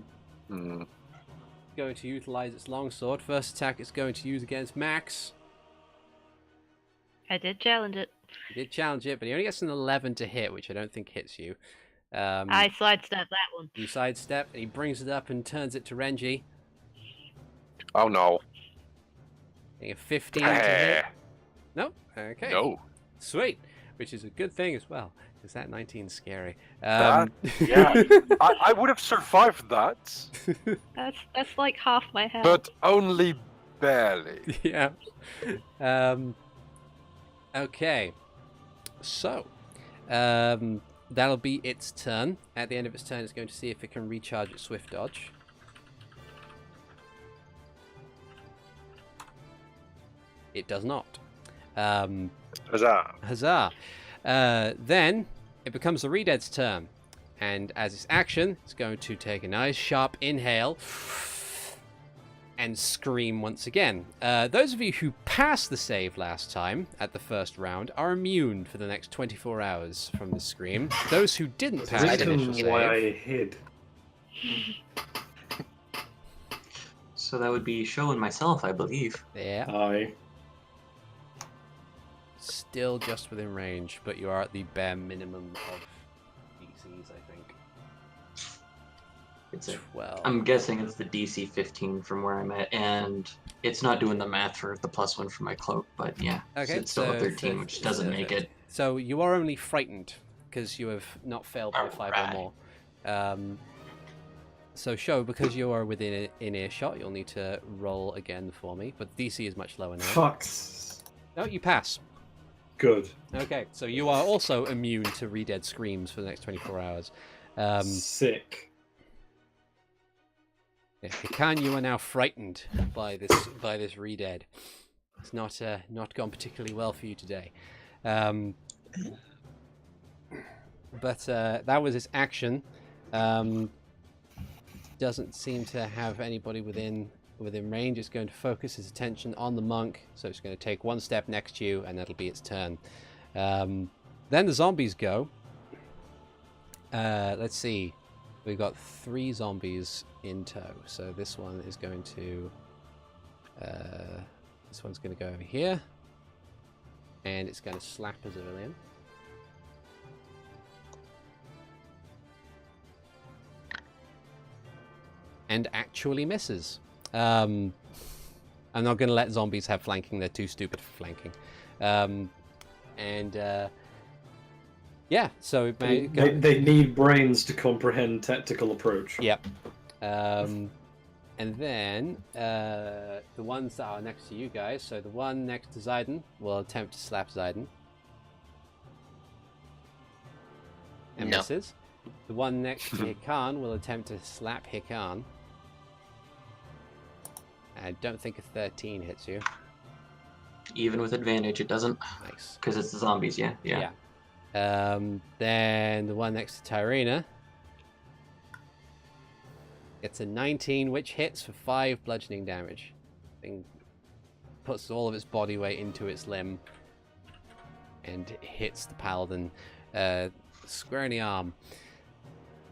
Going to utilize its longsword. First attack it's going to use against Max. I did challenge it. He did challenge it, but he only gets an 11 to hit, which I don't think hits you. I sidestepped that one. You sidestep, and he brings it up and turns it to Renji. Oh no. Getting a 15 to hit. Eh, No? Okay. no. Sweet. Which is a good thing as well, because that 19's scary. Yeah, I would have survived that, That's like half my health. but only barely. Yeah. Okay. So, that'll be its turn. At the end of its turn, it's going to see if it can recharge its swift dodge. It does not. Huzzah. Huzzah. Then it becomes the Redead's turn. And as its action, it's going to take a nice sharp inhale and scream once again. Those of you who passed the save last time at the first round are immune for the next 24 hours from the scream. Those who didn't pass the initial Reasons why save... I hid. So that would be Sho and myself, I believe. Yeah, I. still just within range, but you are at the bare minimum of DCs, I think. It's a, 12. I'm guessing it's the DC 15 from where I'm at, and it's not doing the math for the +1 for my cloak, but yeah, Okay, so it's still a 13, so- which doesn't make it. So you are only frightened because you have not failed by 5 or Alright. more. So Sho, because you are within in earshot, you'll need to roll again for me. But DC is much lower now. Fucks. No, you pass. Good. Okay, so you are also immune to Redead screams for the next 24 hours. Sick. Yeah, Hikan, you are now frightened by this Redead. It's not gone particularly well for you today. But that was its action. Doesn't seem to have anybody within range. It's going to focus its attention on the monk, so it's going to take one step next to you, and that'll be its turn. Then the zombies go. Let's see. We've got 3 zombies in tow, so this one is going to... this one's going to go over here, and it's going to slap a civilian. And actually misses. I'm not going to let zombies have flanking. They're too stupid for flanking. Yeah, so it may They need brains to comprehend tactical approach. Yep. And then the ones that are next to you guys. So the one next to Ziden will attempt to slap Ziden. And No. misses. The one next to Hikan will attempt to slap Hikan. I don't think a 13 hits you. Even with advantage, it doesn't, Nice. because it's the zombies. Yeah. Yeah. Then the one next to Tyrena gets a 19, which hits for 5 bludgeoning damage. Thing puts all of its body weight into its limb and hits the paladin square in the arm.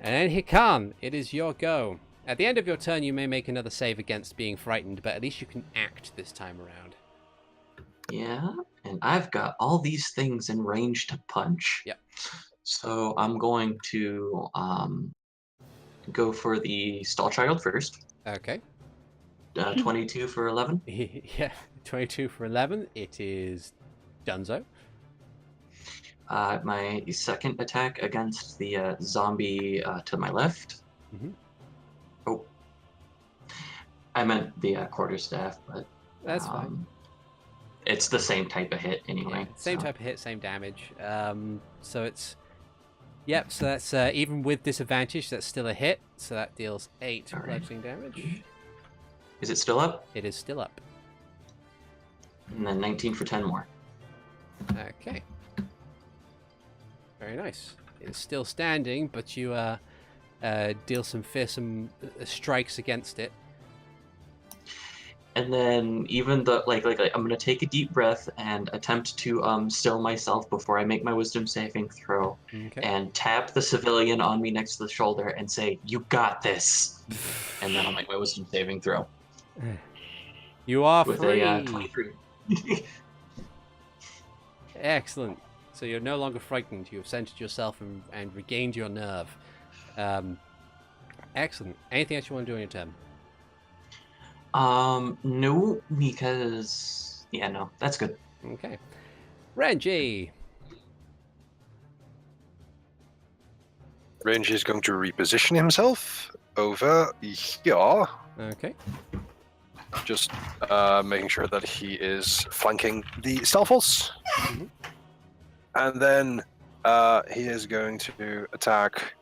And then Hikan, it is your go. At the end of your turn, you may make another save against being frightened, but at least you can act this time around. Yeah, and I've got all these things in range to punch. Yep. So I'm going to go for the Stall Child first. Okay. 22 for 11. Yeah, 22 for 11. It is Dunzo. My second attack against the zombie to my left. Mhm. Oh, I meant the quarterstaff, but That's fine. It's the same type of hit anyway. Yeah, same so. type of hit, same damage. So it's... Yep, so that's even with disadvantage, that's still a hit. So that deals 8 Alright. bludgeoning damage. Is it still up? It is still up. And then 19 for 10 more. Okay. Very nice. It's still standing, but you deal some fearsome strikes against it. And then even though like I'm gonna take a deep breath and attempt to still myself before I make my wisdom saving throw, Okay. and tap the civilian on me next to the shoulder and say, "You got this," and then I'll make my wisdom saving throw You are with free. a 23. Excellent. So you're no longer frightened. You have centered yourself and regained your nerve. Excellent. Anything else you want to do on your turn? No, because yeah, no, that's good. Okay. Renji. Renji is going to reposition himself over here, Okay. just making sure that he is flanking the Stalfos. Mhm. And then he is going to attack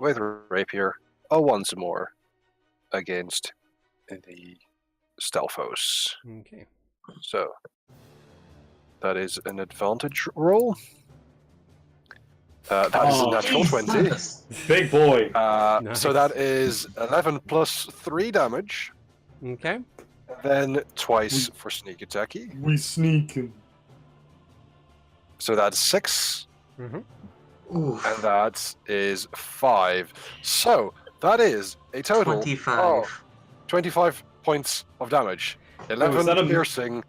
with Rapier once more against the Stalfos. Okay. So that is an advantage roll. That is a natural 20. Jesus. Big boy. Nice. So that is 11 plus 3 damage. Okay. Then twice for sneak attack. We sneaking. So that's 6. Mm-hmm. Oof. And that is 5. So that is a total 25. of 25 points of damage. 11 that a- piercing.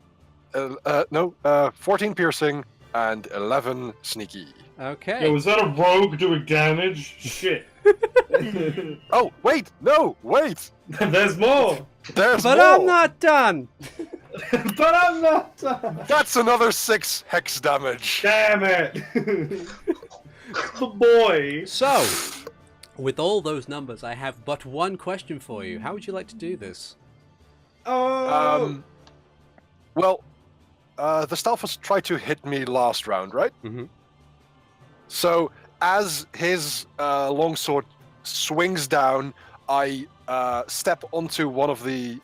14 piercing and 11 sneaky. Okay. Yo, was that a rogue doing damage? Shit. Oh, wait! No! Wait! There's more. There's But more! I'm not done. But I'm not. That's another 6 hex damage. Damn it. The boy. So, with all those numbers, I have but one question for you. How would you like to do this? Oh. Well, the Stalfos tried to hit me last round, right? Mm-hmm. So, as his longsword swings down, I step onto one of the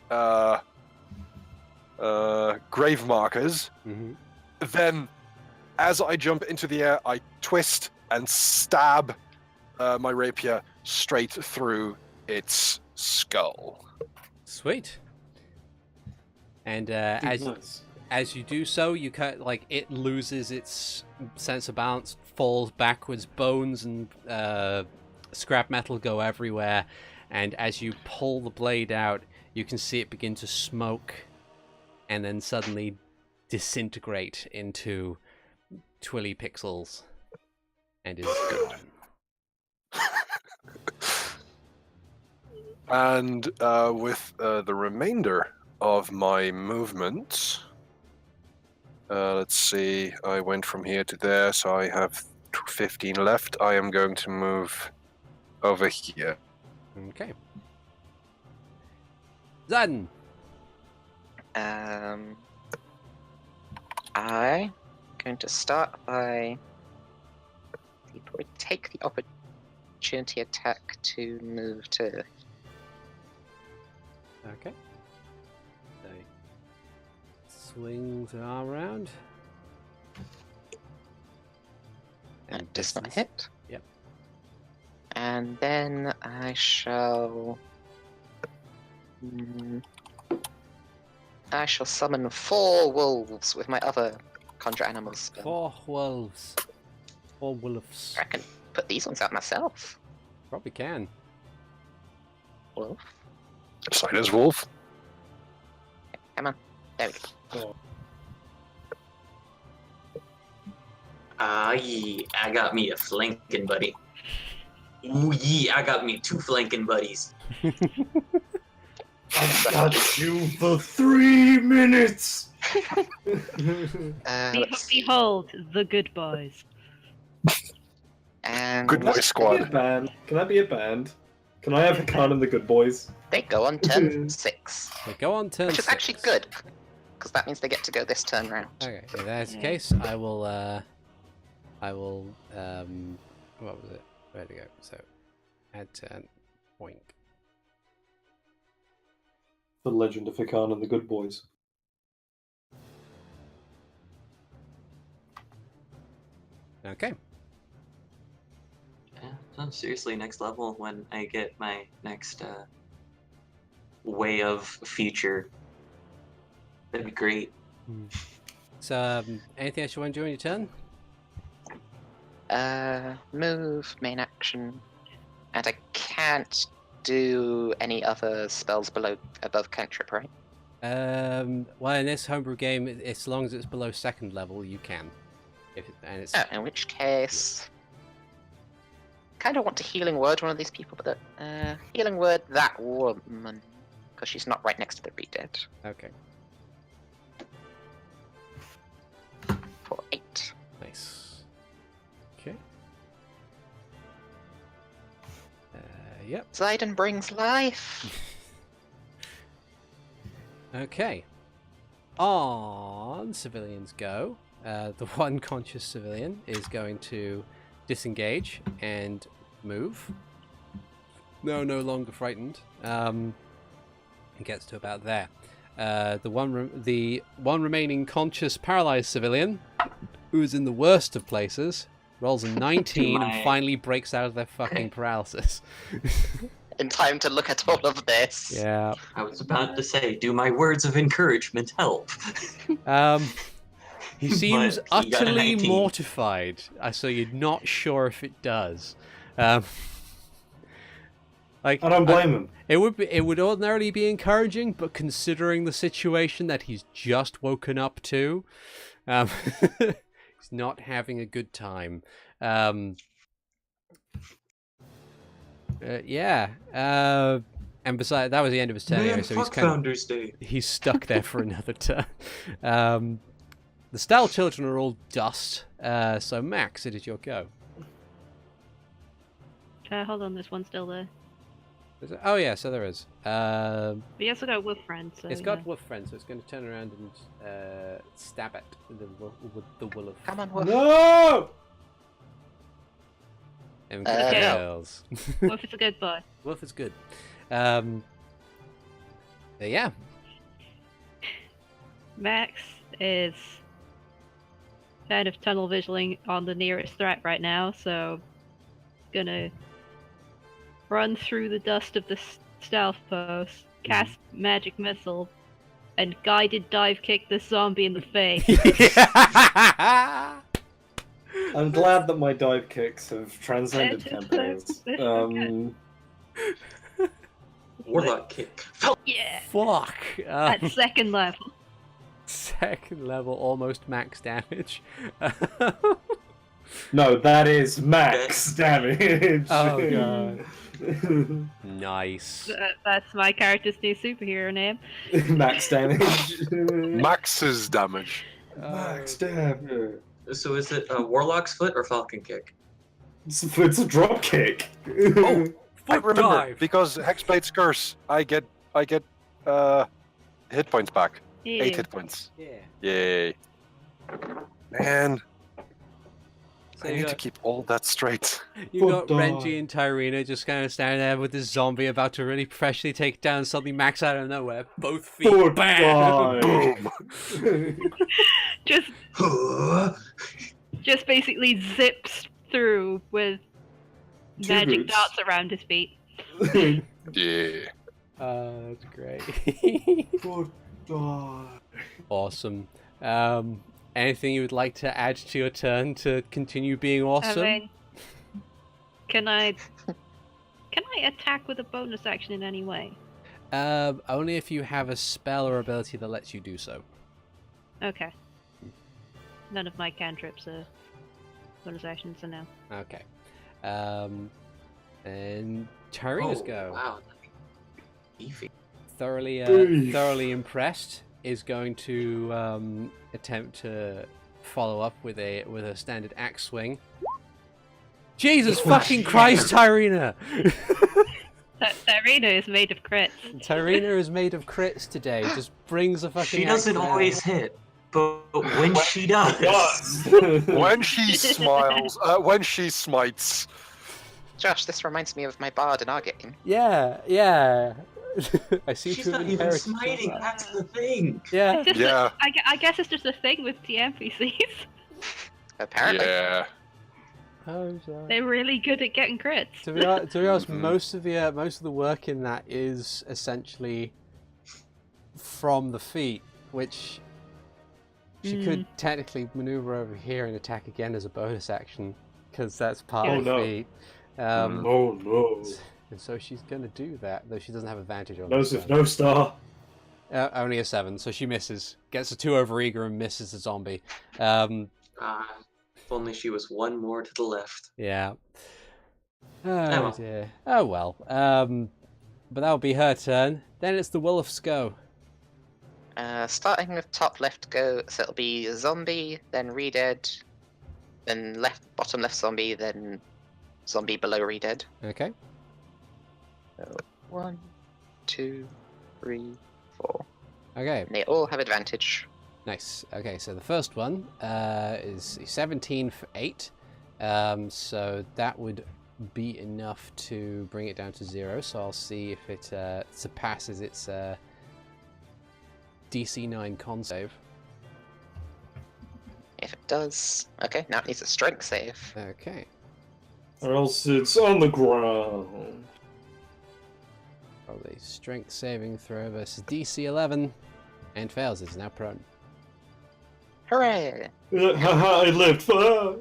grave markers. Mm-hmm. Then, as I jump into the air, I twist and stab my rapier straight through its skull. Sweet. And Nice. as you do so, you like it loses its sense of balance, falls backwards, bones and scrap metal go everywhere, and as you pull the blade out, you can see it begin to smoke, and then suddenly disintegrate into twilly pixels, and is gone. And with the remainder of my movement, let's see, I went from here to there, so I have 15 left. I am going to move over here. Okay. Ziden. I'm going to start by probably take the opportunity attack to move to. Okay. So swings an arm around. That does not distance. hit. Yep. And then I shall. I shall summon 4 wolves with my other conjure animals spell. 4 wolves. 4 wolves. I can put these ones out myself. Probably can. Wolf. Silas Wolf. Come on. There we go. Yeah, I got me a flanking buddy. Ooh, yeah, I got me 2 flanking buddies. I got you for 3 minutes. Behold, the good boys. And Good boy Can I be a squad. band? Can I be a band? Can I have Hikan and the Good Boys? they go on turn 6. They go on turn Which is 6. actually good, because that means they get to go this turn round. Okay, if that's the case, I will, what was it? Where to go? So, add turn, boink. The Legend of Hikan and the Good Boys. Okay. Yeah, no, seriously, next level when I get my next way of feature. That'd be great. So, anything else you want to do on your turn? Move, main action, and I can't do any other spells above cantrip, right? Well, in this homebrew game, as long as it's below 2nd level, you can. In which case, kind of want to healing word one of these people, but healing word that woman, because she's not right next to the re-dead. Okay. For 8. Nice. Okay. Yep. Ziden brings life. Okay. On civilians go. The one conscious civilian is going to disengage and move. No longer frightened. It gets to about there. The one remaining conscious paralyzed civilian, who is in the worst of places, rolls a 19 and finally breaks out of their fucking paralysis. In time to look at all of this. Yeah. I was about to say, do my words of encouragement help? He seems But he got a utterly 19. mortified, so you're not sure if it does. Like, I don't blame him. It would ordinarily be encouraging, but considering the situation that he's just woken up to, he's not having a good time. Yeah. And besides, that was the end of his turn anyway, so he's stuck there for another turn. The Style Children are all dust. So Max, it is your go. Hold on, there's one still there. Oh yeah, so there is. But you also got Wolf Friend, so... It's got Wolf Friend, so it's going to turn around and stab it with the Wolf. Come on, Wolf. No! And Okay. fails. Wolf is a good boy. Wolf is good. Yeah. Max is kind of tunnel visioning on the nearest threat right now, so gonna run through the dust of the stealth post, cast magic missile, and guided dive kick this zombie in the face. I'm glad that my dive kicks have transcended campaigns. Warlock kick. Yeah, Fuck. at 2nd level. 2nd level, almost max damage. No, that is max damage. Oh god. Nice. That's my character's new superhero name. Max damage. Max's damage. Max damage. So is it a Warlock's foot or Falcon kick? It's a drop kick. Oh, I Foot remember dive. because Hexblade's curse. I get hit points back. Ew. 8 hit points. Yeah. Yay. Man, So I you need to got, keep all that straight. you got Foot dive. Renji and Tyrina just kind of standing there with this zombie about to really freshly take down something max out of nowhere. Both feet. Foot Bam! dive. Boom. just basically zips through with Two magic boots. dots around his feet. Yeah. That's great. Foot dive. Awesome. Anything you would like to add to your turn to continue being awesome? I mean, can I attack with a bonus action in any way? Only if you have a spell or ability that lets you do so. Okay. None of my cantrips are bonus actions, so no. Okay. And Tyrina's go. Wow. Beefy. Thoroughly impressed, is going to attempt to follow up with a standard axe swing. Jesus fucking Christ, Tyrina! Tyrina is made of crits. Tyrina is made of crits today. Just brings a fucking. She doesn't axe down. always hit, but when she does, When she smiles, when she smites. Josh, this reminds me of my bard in our game. Yeah. I seem she's to have not even inherited smiting. that. That's the thing. Yeah. It's just Yeah. I guess it's just a thing with TNPCs. Apparently. Yeah. Oh, sorry. They're really good at getting crits. To be honest, Mhm. most of the work in that is essentially from the feet, which she could technically maneuver over here and attack again as a bonus action, because that's part Yeah. of the Oh, no. feat. Oh no. And so she's gonna do that, though she doesn't have advantage on Nose this of one. no star. Only a 7, so she misses. Gets a 2 over eager and misses the zombie. If only she was one more to the left. Yeah. Oh, Oh well. dear. Oh well. But that'll be her turn. Then it's the Wolf's go. Starting with top left go, so it'll be zombie, then re-dead, then bottom left zombie, then zombie below re-dead. Okay. So 1, 2, 3, 4. Okay. And they all have advantage. Nice. Okay, so the first one is 17 for 8. So that would be enough to bring it down to 0. So I'll see if it surpasses its DC 9 con save. If it does, okay, now it needs a strength save. Okay. Or else it's on the ground. Probably strength saving throw versus DC 11 and fails. It's now prone. Hooray! Haha, I lived for.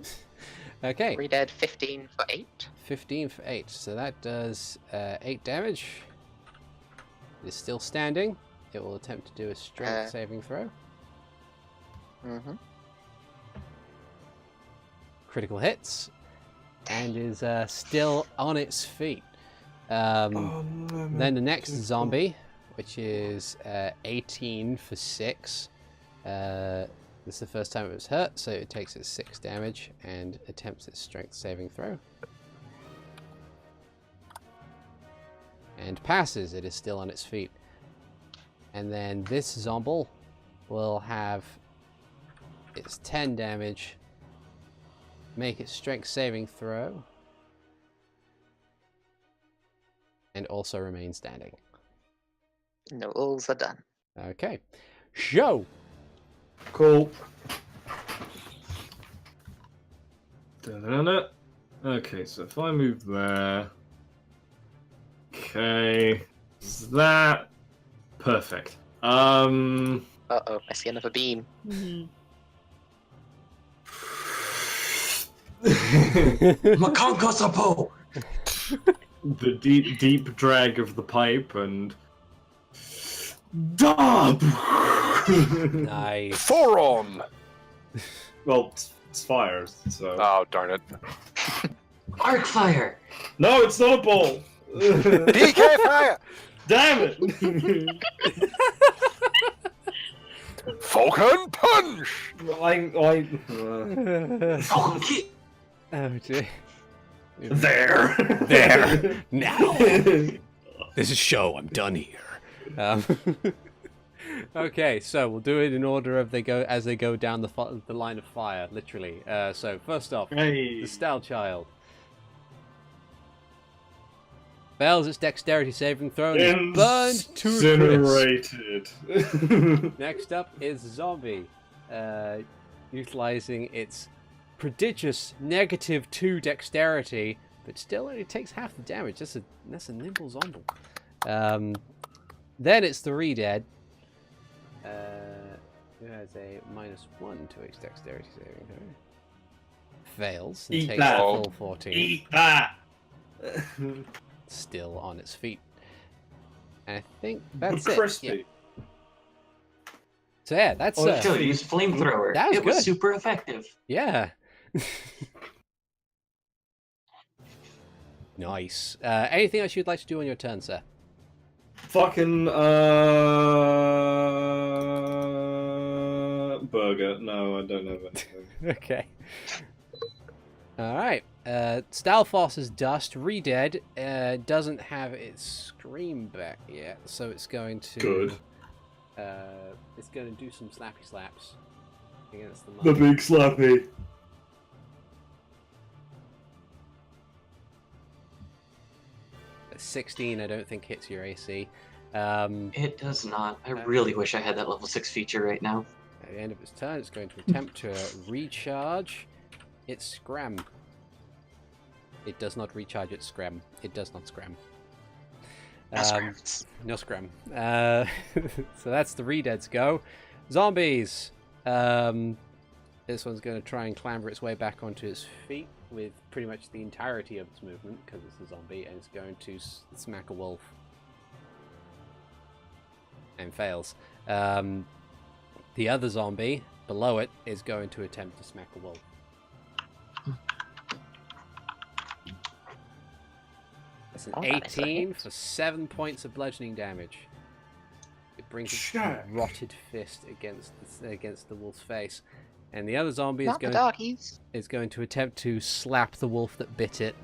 Okay. Re-dead 15 for 8. 15 for 8. So that does 8 damage. It is still standing. It will attempt to do a strength saving throw. Mm-hmm. Critical hits. And is still on its feet. Then the next zombie, which is 18 for 6. This is the first time it was hurt, so it takes its 6 damage and attempts its strength saving throw. And passes. It is still on its feet. And then this zombie will have its 10 damage, make its strength saving throw, and also remain standing. No, alls are done. Okay. Sho! Cool. Da-da-da. Okay, so if I move there. Okay. Is that perfect? Uh-oh, I see another beam. Makanko Sapo! The deep drag of the pipe and Dub! Nice. Thoron! Well, it's fire, so. Oh, darn it. Arc fire! No, it's not a ball! DK fire! Damn it! Falcon punch! Falcon kick! Oh dear. There! There! Now! This is Sho, I'm done here. Okay, so we'll do it in order of as they go down the line of fire, literally. So first off, Hey. the Style Child. Fails its dexterity saving throw and is burned to crisp. Incinerated. Next up is Zombie, utilizing its prodigious -2 dexterity, but still only takes half the damage. That's a nimble zombie. Then it's the Re-Dead, who has a -1 to its dexterity saving throw. Fails and Eat takes that. a full 14. Eat that! Still on its feet. And I think that's it. Crispy. Yeah. So yeah, that's Oh, Joe used flamethrower. That was It was good. super effective. yeah. Nice. Anything else you'd like to do on your turn, sir? Fucking, burger. No, I don't have anything. Okay. Alright. Stalfoss's Dust, Re-Dead, doesn't have its scream back yet, so it's going to... Good. It's going to do some slappy slaps against the The monk. big slappy. A 16, I don't think hits your AC. It does not. I really wish I had that level 6 feature right now. At the end of its turn, it's going to attempt to recharge its Scram. It does not recharge its scram. It does not scram. No scrams. No scram. So that's the Redead's go. Zombies. This one's going to try and clamber its way back onto its feet with pretty much the entirety of its movement because it's a zombie, and it's going to smack a wolf. And fails. The other zombie below it is going to attempt to smack a wolf. That's an 18 for 7 points of bludgeoning damage. It brings its rotted fist against the wolf's face. And the other zombie is going to attempt to slap the wolf that bit it.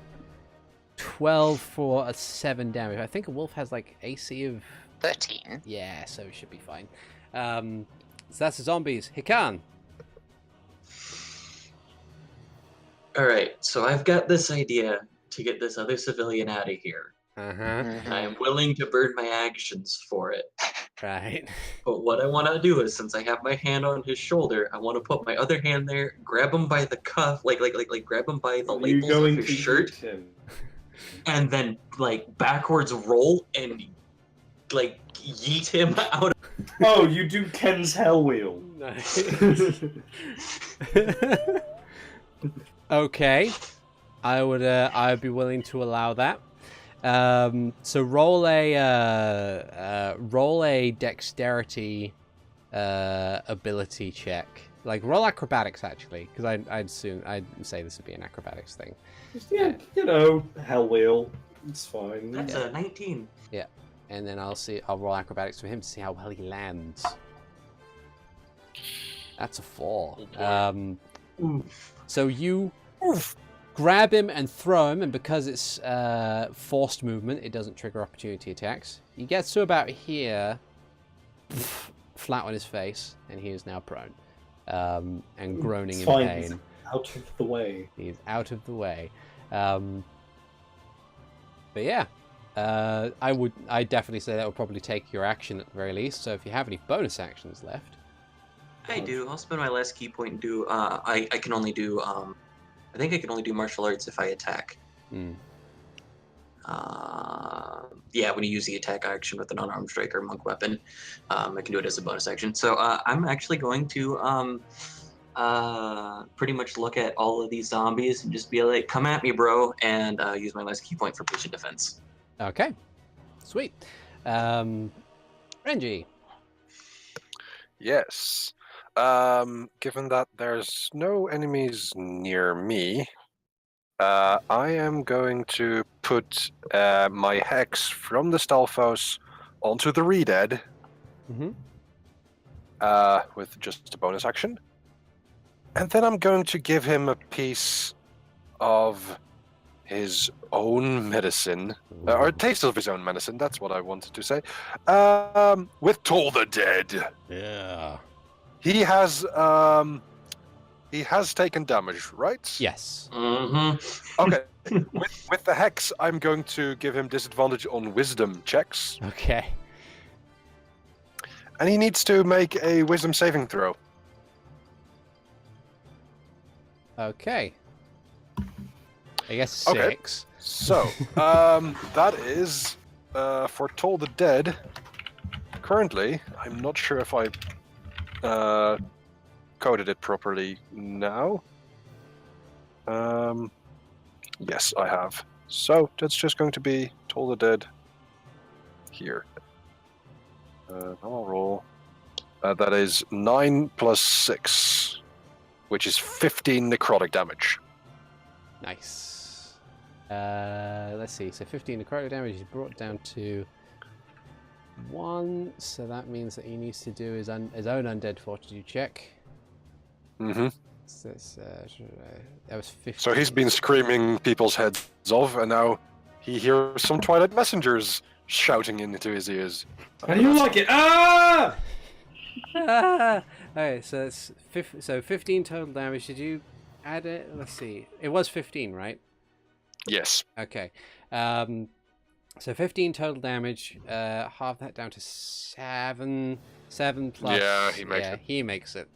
12 for a 7 damage. I think a wolf has like AC of 13. Yeah, so it should be fine. So that's the zombies. Hikan. Alright, so I've got this idea to get this other civilian out of here. Uh-huh. I am willing to burn my actions for it. Right. But what I want to do is, since I have my hand on his shoulder, I want to put my other hand there, grab him by the cuff, like grab him by the lapels of his shirt, and then backwards roll and yeet him out. Oh, you do Ken's Hell Wheel. Nice. Okay, I'd be willing to allow that. So roll a dexterity ability check. Roll acrobatics actually, because I'd say this would be an acrobatics thing. Yeah, Hell Wheel. It's fine. That's a 19. Yeah, and then I'll roll acrobatics for him to see how well he lands. That's a 4. So you grab him and throw him, and because it's forced movement, it doesn't trigger opportunity attacks. He gets to about here, flat on his face, and he is now prone and groaning in pain. He's out of the way. He's out of the way. But yeah, I'd definitely say that would probably take your action at the very least. So if you have any bonus actions left, I do. I'll spend my last key point and do. I can only do. I think I can only do martial arts if I attack. Yeah, when you use the attack action with an unarmed strike or monk weapon, I can do it as a bonus action. So I'm actually going to pretty much look at all of these zombies and just be like, "Come at me, bro!" and use my last key point for patient defense. Okay, sweet. Renji. Yes. Given that there's no enemies near me, I am going to put my hex from the Stalfos onto the Redead with just a bonus action. And then I'm going to give him a piece of his own medicine, or a taste of his own medicine, that's what I wanted to say, with Toll the Dead. Yeah. He has taken damage, right? Yes. Mm-hmm. Okay. with the hex, I'm going to give him disadvantage on wisdom checks, Okay. and he needs to make a wisdom saving throw. Okay. I guess Okay. 6. So, that is for Toll the Dead. Currently, I'm not sure if I coded it properly now. Yes, I have. So that's just going to be Toll the Dead here. I'll roll. That is 9 plus 6, which is 15 necrotic damage. Nice. Let's see. So 15 necrotic damage is brought down to 1. So that means that he needs to do his own undead fortitude check. Mm-hmm. So that was 15. So he's been screaming people's heads off, and now he hears some Twilight Messengers shouting into his ears. How do you like it? Ah! Okay, so it's 15 total damage. Did you add it? Let's see. It was 15, right? Yes. Okay. So 15 total damage. Half that down to 7. 7 plus. Yeah, he makes it. He makes it.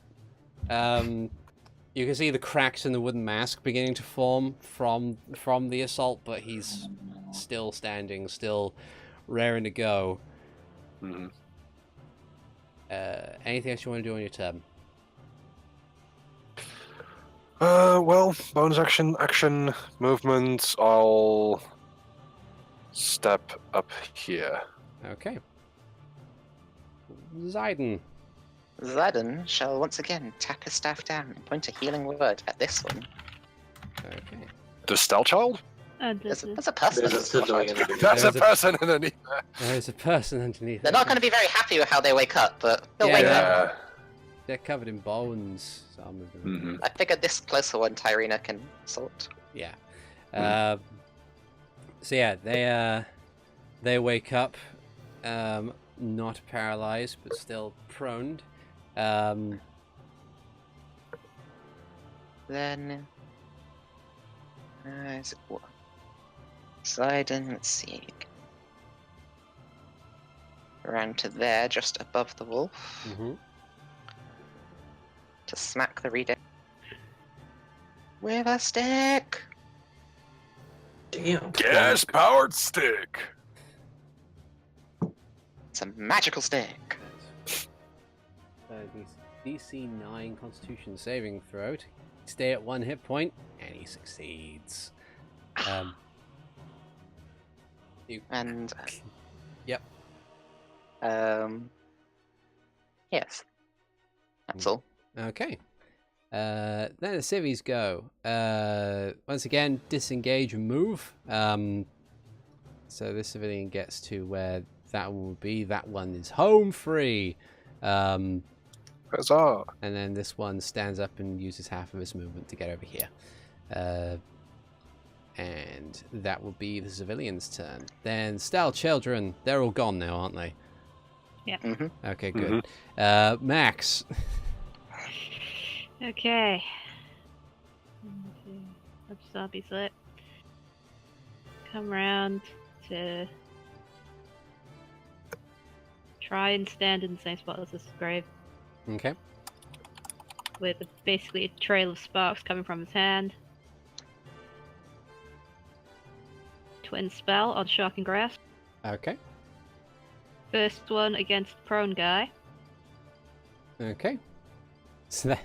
You can see the cracks in the wooden mask beginning to form from the assault, but he's still standing, still raring to go. Mm-hmm. Anything else you want to do on your turn? Well, bonus action, movement. I'll step up here. Okay. Ziden. Ziden shall once again tap his staff down and point a healing word at this one. Okay. The Stealth Child? There's a person. There's a civilian. That's a There's a- person underneath. There's a person underneath. They're not going to be very happy with how they wake up, but they'll Yeah, wake yeah. up. They're covered in bones. Some of them. Mm-hmm. I figured this closer one Tyrina can assault. Yeah. So yeah, they wake up, not paralyzed but still prone. Then is it what? Ziden, let's see. Around to there, just above the wolf, Mm-hmm. to smack the reader with a stick. Damn. Gas powered stick. It's a magical stick. DC 9 Constitution saving throw. To stay at 1 hit point, and he succeeds. And Yep. Yes, that's all. Okay. Then the civvies go. Once again, disengage and move. So this civilian gets to where that one will be. That one is home free. Huzzah. And then this one stands up and uses half of his movement to get over here. And that will be the civilian's turn. Then Style Children, they're all gone now, aren't they? Yeah. Mm-hmm. Okay, good. Max. Okay. Let's zombie lit. Come around to try and stand in the same spot as this grave, Okay. with basically a trail of sparks coming from his hand. Twin spell on Shocking Grasp. Okay. First one against the prone guy. Okay. So that,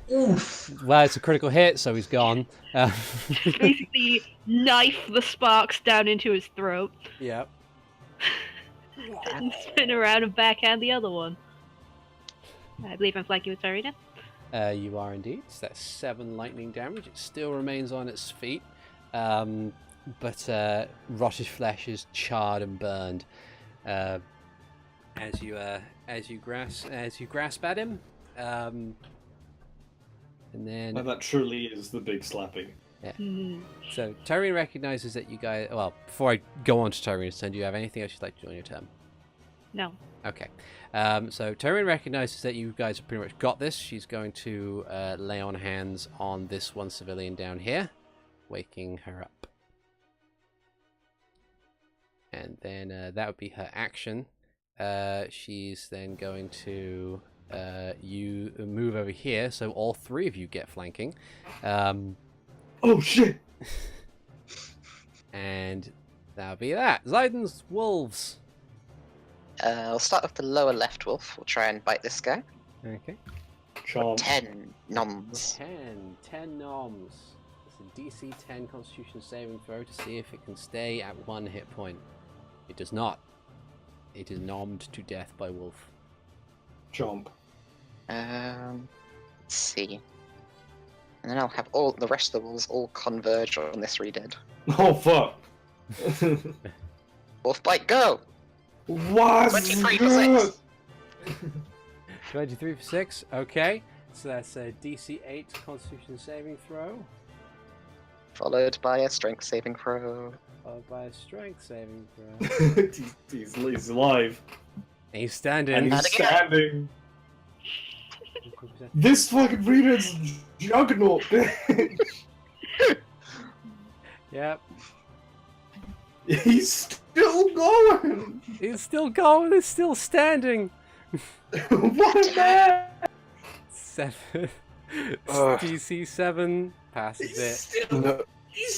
well, it's a critical hit, so he's gone. Basically, knife the sparks down into his throat Yep. and spin around and backhand the other one. I believe I'm flanking with Tarina. You are indeed. So that's 7 lightning damage. It still remains on its feet, but rotted flesh is charred and burned. As you grasp at him, and then That truly is the big slapping. so Tyrene recognizes that you guys. Well, before I go on to Tyrene's turn, do you have anything else you'd like to do on your turn? No. Okay. So Tyrene recognizes that you guys have pretty much got this. She's going to lay on hands on this one civilian down here, waking her up. And then that would be her action. She's then going to you move over here, so all 3 of you get flanking. Oh shit! And that'll be that. Ziden's wolves. I'll start with the lower left wolf. We'll try and bite this guy. Okay. Charm. 10 noms. 10 noms. It's a DC 10 Constitution saving throw to see if it can stay at 1 hit point. It does not. It is nommed to death by wolf. Jump. Let's see. And then I'll have all the rest of the wolves all converge on this redead. Oh fuck! Wolf bite, go! What? 23 for 6. 23 for 6. Okay. So that's a DC 8 Constitution saving throw. Followed by a strength saving throw. Followed by a strength saving throw. He's alive. And he's standing. And he's again. standing. This fucking reader's juggernaut, bitch. Yep. He's still going. He's still going. He's still standing. What a man! 7. DC 7 passes it. No.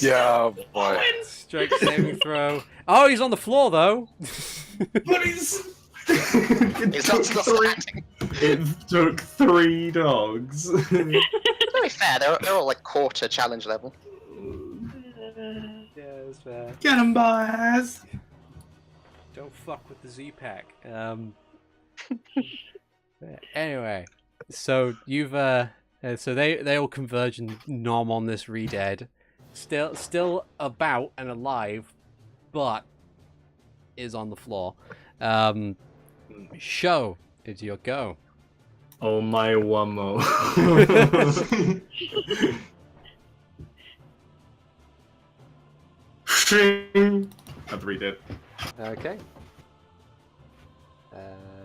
Yeah, boy. Strength saving throw. Oh, he's on the floor though. But he's. It's not still standing. It took 3 dogs. To be fair, they're all like quarter challenge level. Yeah, it's fair. Get him, boys! Don't fuck with the Z-Pack. Anyway, so you've so they all converge and nom on this re-dead. Still about and alive, but is on the floor. Sho, it's your go. Oh my wummo. I've read it. Okay.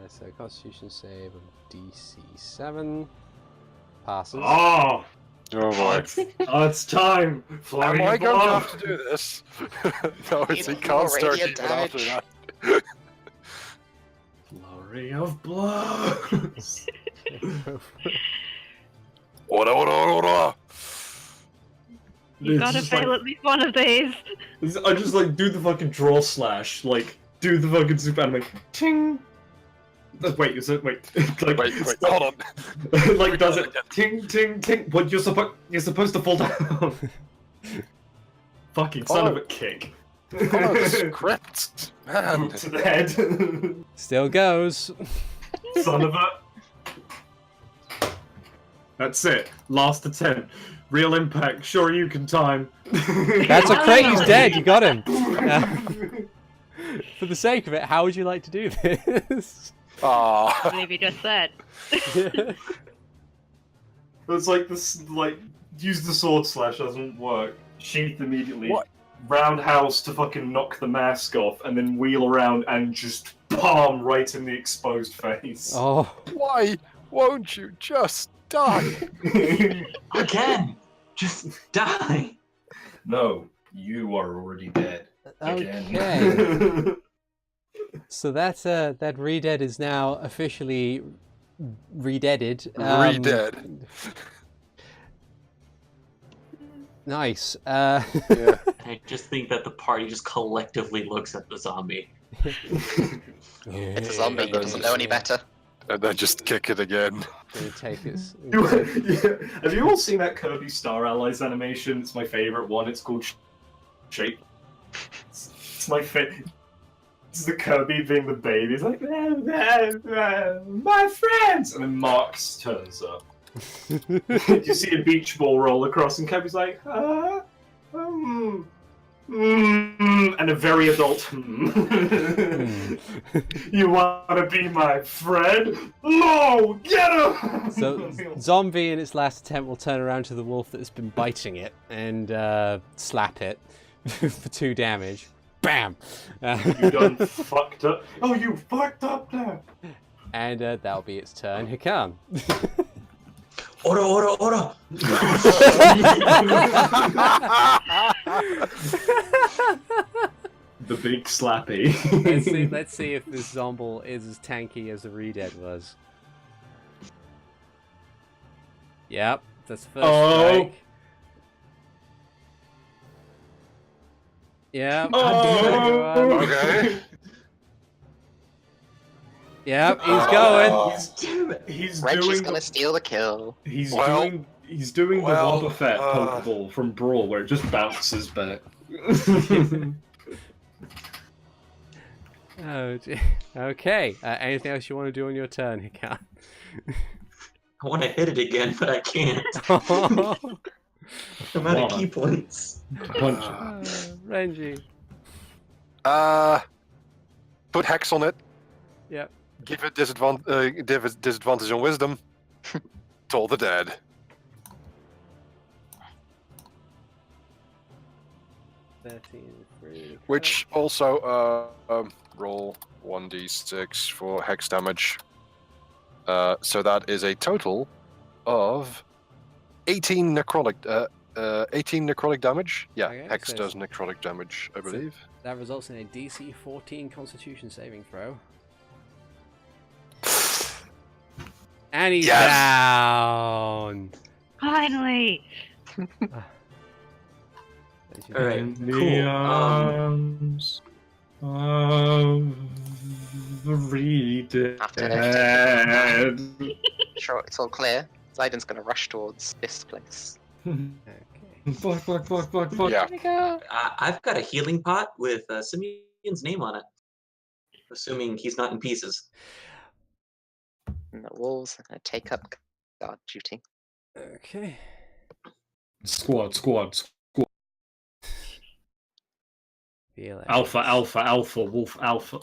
So Constitution save of DC 7 passes. Oh! Oh boy. Oh, it's time! Am I going to have to do this? No, it's he can't start Radiant even after that. Flurry of blows! Ora. You gotta fail at least one of these. I just like do the fucking draw slash, like do the fucking super anime. Ting! Wait, is it? Wait, like, Wait, hold on. like does it? Ting, ting, ting. What you're supposed to fall down. Fucking son of a kick. Follow the script, man. To the head. Still goes. Son of a. That's it. Last attempt. Real impact. Sure, you can time. That's a crate. He's dead. You got him. For the sake of it, how would you like to do this? Ah. Maybe just said. It's like this. Like use the sword slash doesn't work. Sheath immediately. What? Roundhouse to fucking knock the mask off, and then wheel around and just palm right in the exposed face. Oh. Why won't you just die? Again! Just die! No, you are already dead. Okay. So that re-dead is now officially re-deaded. Re-dead. Nice. Yeah. I just think that the party just collectively looks at the zombie. It's a zombie, it doesn't know any better. And then just kick it again. Gonna take this. Yeah. Have you all seen that Kirby Star Allies animation? It's my favorite one. It's called Shape. It's my favorite. It's the Kirby being the baby. He's like, my friends! And then Marx turns up. You see a beach ball roll across, and Kirby's like, and a very adult, You wanna be my friend? No, get him! So, zombie in its last attempt will turn around to the wolf that's been biting it and slap it for 2 damage. Bam! You done fucked up. Oh, you fucked up there! And that'll be its turn. Hikan. Ora! The big slappy. Let's see if this Zomble is as tanky as the Re-Dead was. Yep, that's the first strike. Yep. Oh. Okay. Yep, he's going. He's Renji's doing. gonna steal the kill. He's Well, doing. He's doing the Wobble Fett Pokeball from Brawl, where it just bounces back. Oh, dear. Okay. Anything else you want to do on your turn, Hikan? I want to hit it again, but I can't. I'm out of key points. Renji. Put Hex on it. Yep. Give it disadvantage on Wisdom. Toll the dead. Which also roll 1d6 for Hex damage. So that is a total of 18 necrotic. 18 necrotic damage. Yeah, Okay, Hex so does necrotic damage, I believe. That results in a DC 14 Constitution saving throw. And he's down. Finally! All right, In the cool. arms of the After dead. Sure, it's all clear. Ziden's gonna rush towards this place. Okay. Fuck. Yeah. Here we go. I've got a healing pot with Simeon's name on it. Assuming he's not in pieces. And the wolves are gonna take up guard duty. Okay. Squad. Feel it. Alpha, wolf alpha.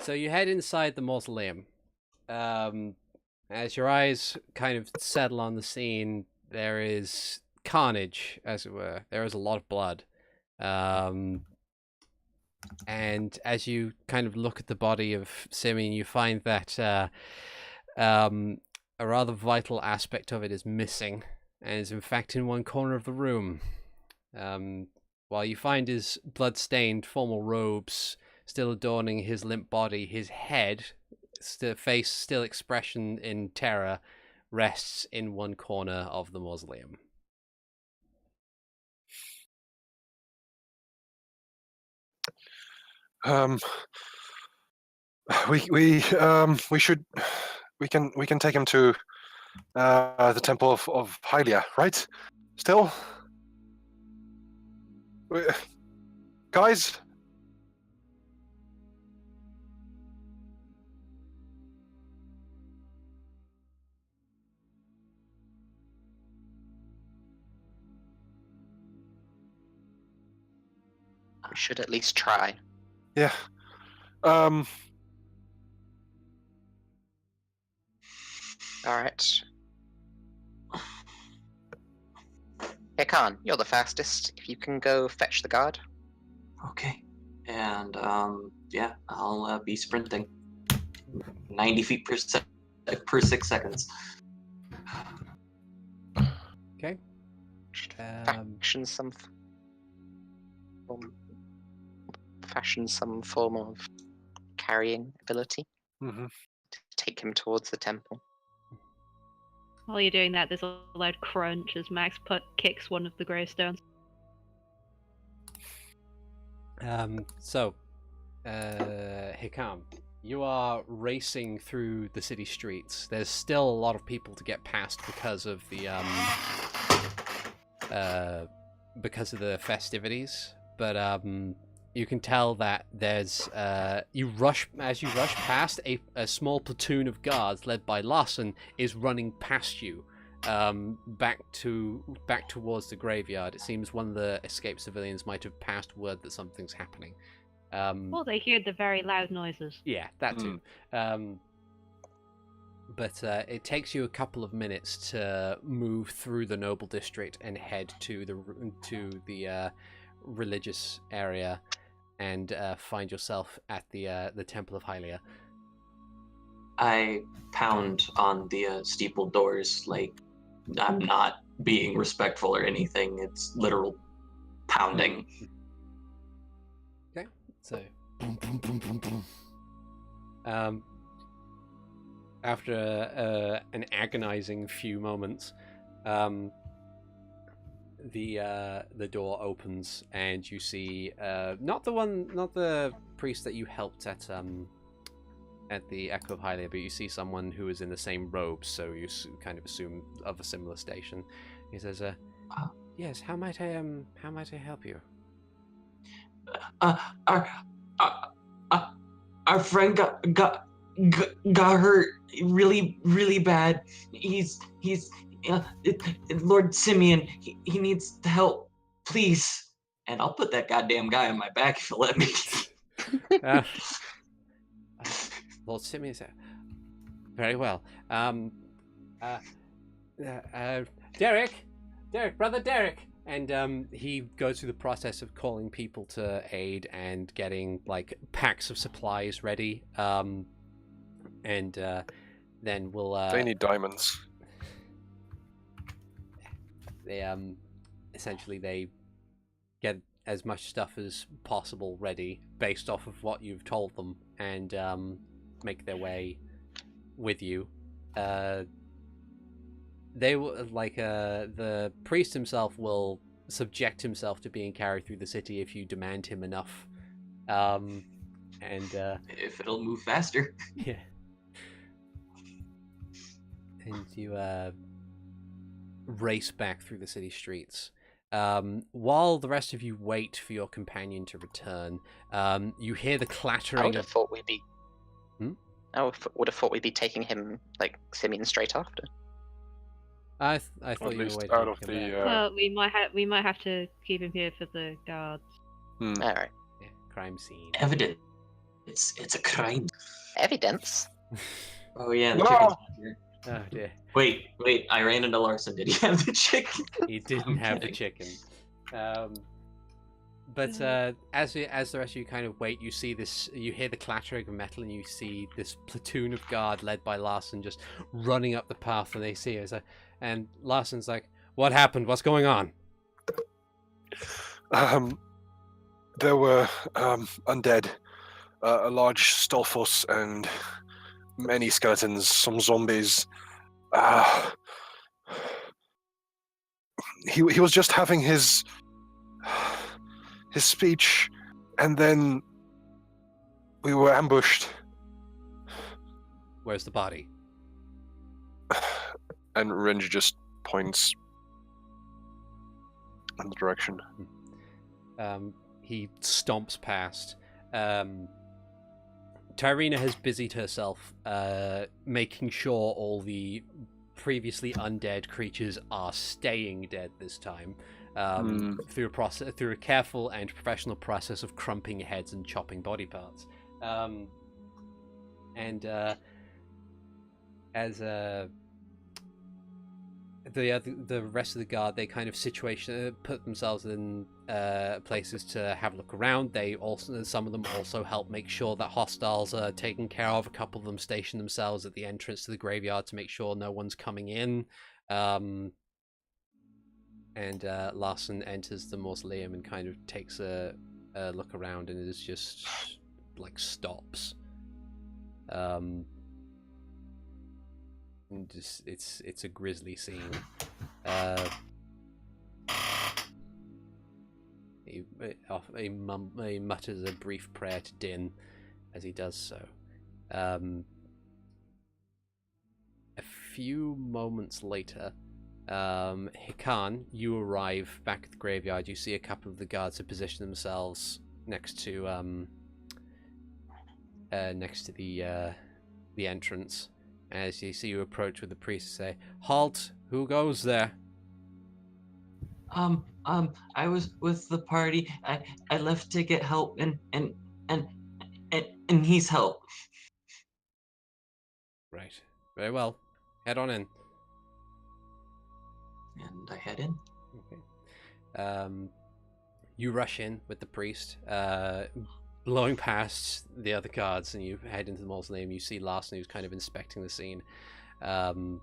So you head inside the mausoleum. As your eyes kind of settle on the scene, there is carnage, as it were. There is a lot of blood. And as you kind of look at the body of Simeon, you find that a rather vital aspect of it is missing, and is in fact in one corner of the room. While you find his blood-stained formal robes still adorning his limp body, his head, face still expression in terror, rests in one corner of the mausoleum. We can take him to the temple of Hylia, right? Still, guys. We should at least try. Yeah. Alright. Hikan, you're the fastest. If you can go fetch the guard. Okay. And yeah, I'll be sprinting 90 feet per 6 seconds. Okay. Fashion some form of carrying ability Mm-hmm. to take him towards the temple. While you're doing that, there's a loud crunch as Max kicks one of the gravestones. Hikan, you are racing through the city streets. There's still a lot of people to get past because of the festivities, but you can tell that there's as you rush past, a small platoon of guards led by Larson is running past you, back towards the graveyard. It seems one of the escaped civilians might have passed word that something's happening. Well, they hear the very loud noises. Yeah, that too. But it takes you a couple of minutes to move through the noble district and head to the religious area, and find yourself at the Temple of Hylia. I pound on the steeple doors like I'm not being respectful or anything. It's literal pounding. Okay, so boom, boom, boom, boom, boom. After an agonizing few moments, the door opens and you see not the priest that you helped at the Echo of Hylia, but you see someone who is in the same robes, so you kind of assume of a similar station. He says, "Yes, how might I help you?" Our friend got hurt really, really bad. He's Lord Simeon. He needs help, please. And I'll put that goddamn guy on my back if you'll let me. Lord Simeon said, "Very well. Derek, brother Derek." And he goes through the process of calling people to aid and getting like packs of supplies ready. And then we'll. They need diamonds. They essentially they get as much stuff as possible ready based off of what you've told them, and make their way with you. they will the priest himself will subject himself to being carried through the city if you demand him enough. If it'll move faster. Yeah. And you race back through the city streets. While the rest of you wait for your companion to return, you hear the clattering. I would have thought we'd be. Hmm? I would have thought we'd be taking him, like, Simeon straight after. I thought At you were least waiting. out of to come the. back. Well, we might have to keep him here for the guards. All right. Yeah, crime scene. Evidence. It's a crime. Evidence. Oh yeah, the No! chicken's not here. Oh dear. Wait, I ran into Larson. Did he have the chicken? He didn't I'm have the kidding. chicken. But as the rest of you kind of wait, you see this. You hear the clattering of metal, and you see this platoon of guard led by Larson just running up the path, and they see it. And Larson's like, "What happened? What's going on?" There were undead, a large Stolfos, and many skeletons, some zombies. He was just having his speech, and then we were ambushed. Where's the body? And Renji just points in the direction. He stomps past. Tyrina has busied herself making sure all the previously undead creatures are staying dead this time, through a careful and professional process of crumping heads and chopping body parts. As the rest of the guard, they kind of put themselves in places to have a look around. Some of them also help make sure that hostiles are taken care of. A couple of them station themselves at the entrance to the graveyard to make sure no one's coming in. And Larson enters the mausoleum and kind of takes a look around, and is just like stops. And just it's a grisly scene. He mutters a brief prayer to Din as he does so. A few moments later, Hikan, you arrive back at the graveyard. You see a couple of the guards have positioned themselves next to the entrance. As you see you approach with the priest, say, "Halt! Who goes there?" I was with the party. I left to get help, and he's help. Right. Very well. Head on in. And I head in. Okay. You rush in with the priest, blowing past the other guards, and you head into the mausoleum. You see Larson, who's kind of inspecting the scene, and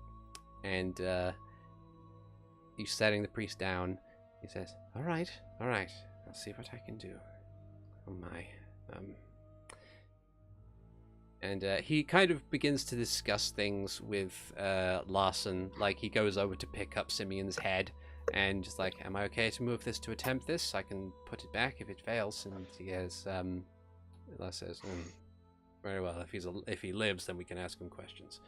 he's setting the priest down. He says, all right, I'll see what I can do. Oh my. And he kind of begins to discuss things with Larson. Like, he goes over to pick up Simeon's head and just like, am I okay to move this to attempt this? I can put it back if it fails. And he has, Larson says, very well, if he lives, then we can ask him questions.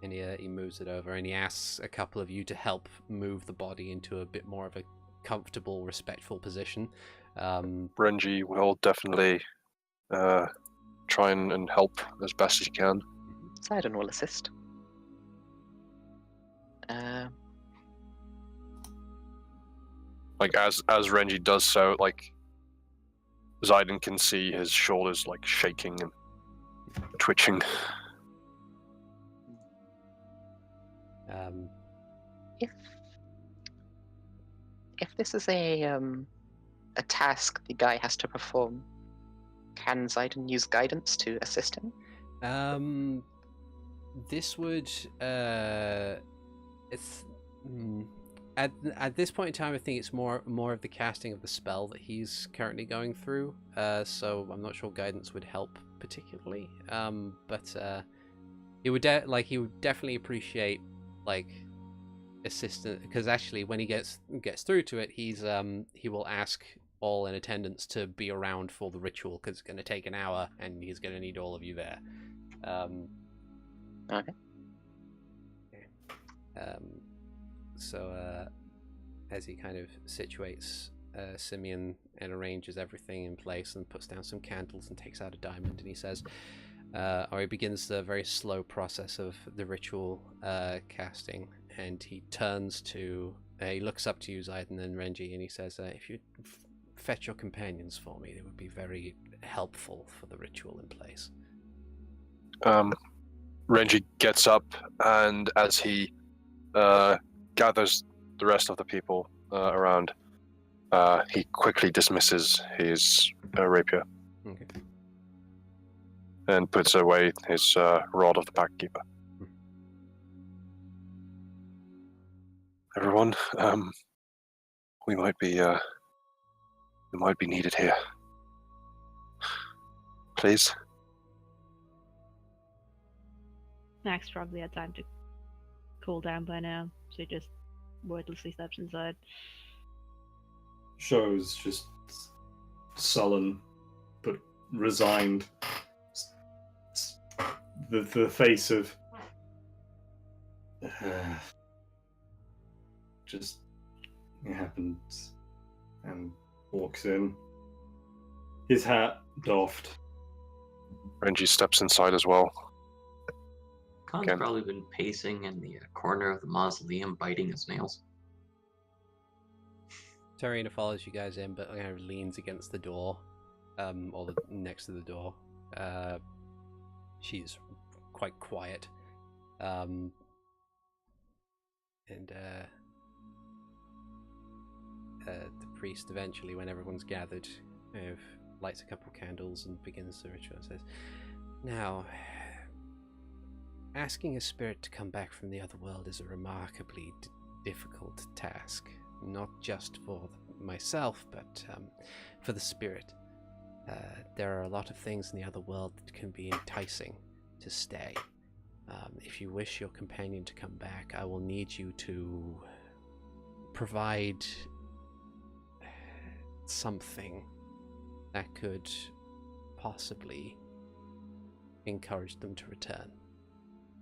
And he moves it over, and he asks a couple of you to help move the body into a bit more of a comfortable, respectful position. Renji will definitely try and help as best as he can. Ziden will assist. Like as Renji does so, like Ziden can see his shoulders like shaking and twitching. If this is a task the guy has to perform, can Ziden use guidance to assist him? This would it's at this point in time, I think it's more of the casting of the spell that he's currently going through. So I'm not sure guidance would help particularly. But he would he would definitely appreciate like assistance, because actually when he gets through to it, he will ask all in attendance to be around for the ritual, because it's going to take an hour and he's going to need all of you there. Okay. So as he kind of situates Simeon and arranges everything in place and puts down some candles and takes out a diamond, and he says, or he begins the very slow process of the ritual casting, and he turns to, he looks up to you, Ziden and Renji, and he says, if you fetch your companions for me, it would be very helpful for the ritual in place. Renji gets up, and as he gathers the rest of the people around, he quickly dismisses his rapier. Okay. And puts away his rod of the Packkeeper. Everyone, we might be needed here. Please. Max probably had time to cool down by now, so he just wordlessly steps inside. Sho's just sullen but resigned. The face of just it happens, and walks in, his hat doffed. Renji steps inside as well. Khan's Again. probably been pacing in the corner of the mausoleum, biting his nails. Tarina follows you guys in, but kind of leans against the door, or next to the door. She's quite quiet, and the priest eventually, when everyone's gathered, kind of lights a couple candles and begins the ritual and says, "Now, asking a spirit to come back from the other world is a remarkably difficult task, not just for myself, but for the spirit. There are a lot of things in the other world that can be enticing to stay. If you wish your companion to come back, I will need you to provide something that could possibly encourage them to return.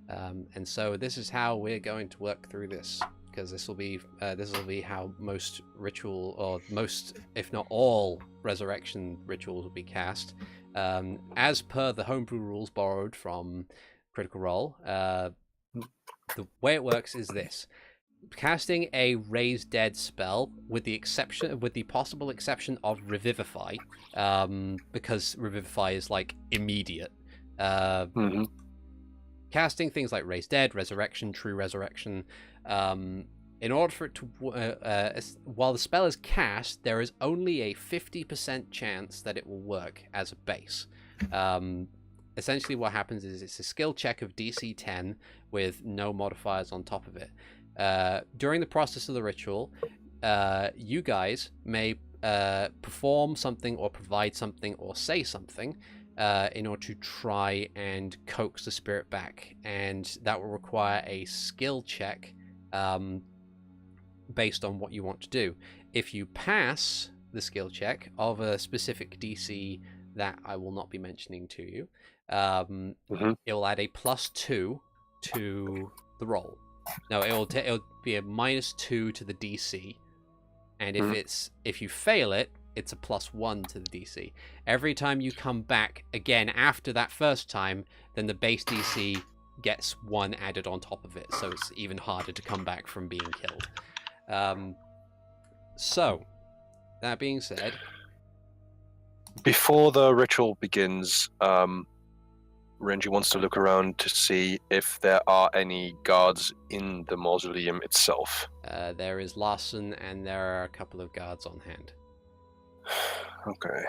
And so this is how we're going to work through this, because this will be how most ritual, or most, if not all, resurrection rituals will be cast. As per the homebrew rules borrowed from Critical Role, the way it works is this: casting a raise dead spell, with the possible exception of revivify, because revivify is like immediate. Casting things like raise dead, resurrection, true resurrection, in order for it to while the spell is cast, there is only a 50% chance that it will work as a base. Essentially what happens is it's a skill check of DC 10 with no modifiers on top of it. During the process of the ritual, you guys may perform something or provide something or say something in order to try and coax the spirit back, and that will require a skill check based on what you want to do. If you pass the skill check of a specific DC that I will not be mentioning to you, it will add a +2 to the roll. No, it'll be a -2 to the DC, and if you fail it, it's a +1 to the DC. Every time you come back again after that first time, then the base DC gets 1 added on top of it, so it's even harder to come back from being killed. So, that being said, before the ritual begins, Renji wants to look around to see if there are any guards in the mausoleum itself. there is Larson, and there are a couple of guards on hand. Okay.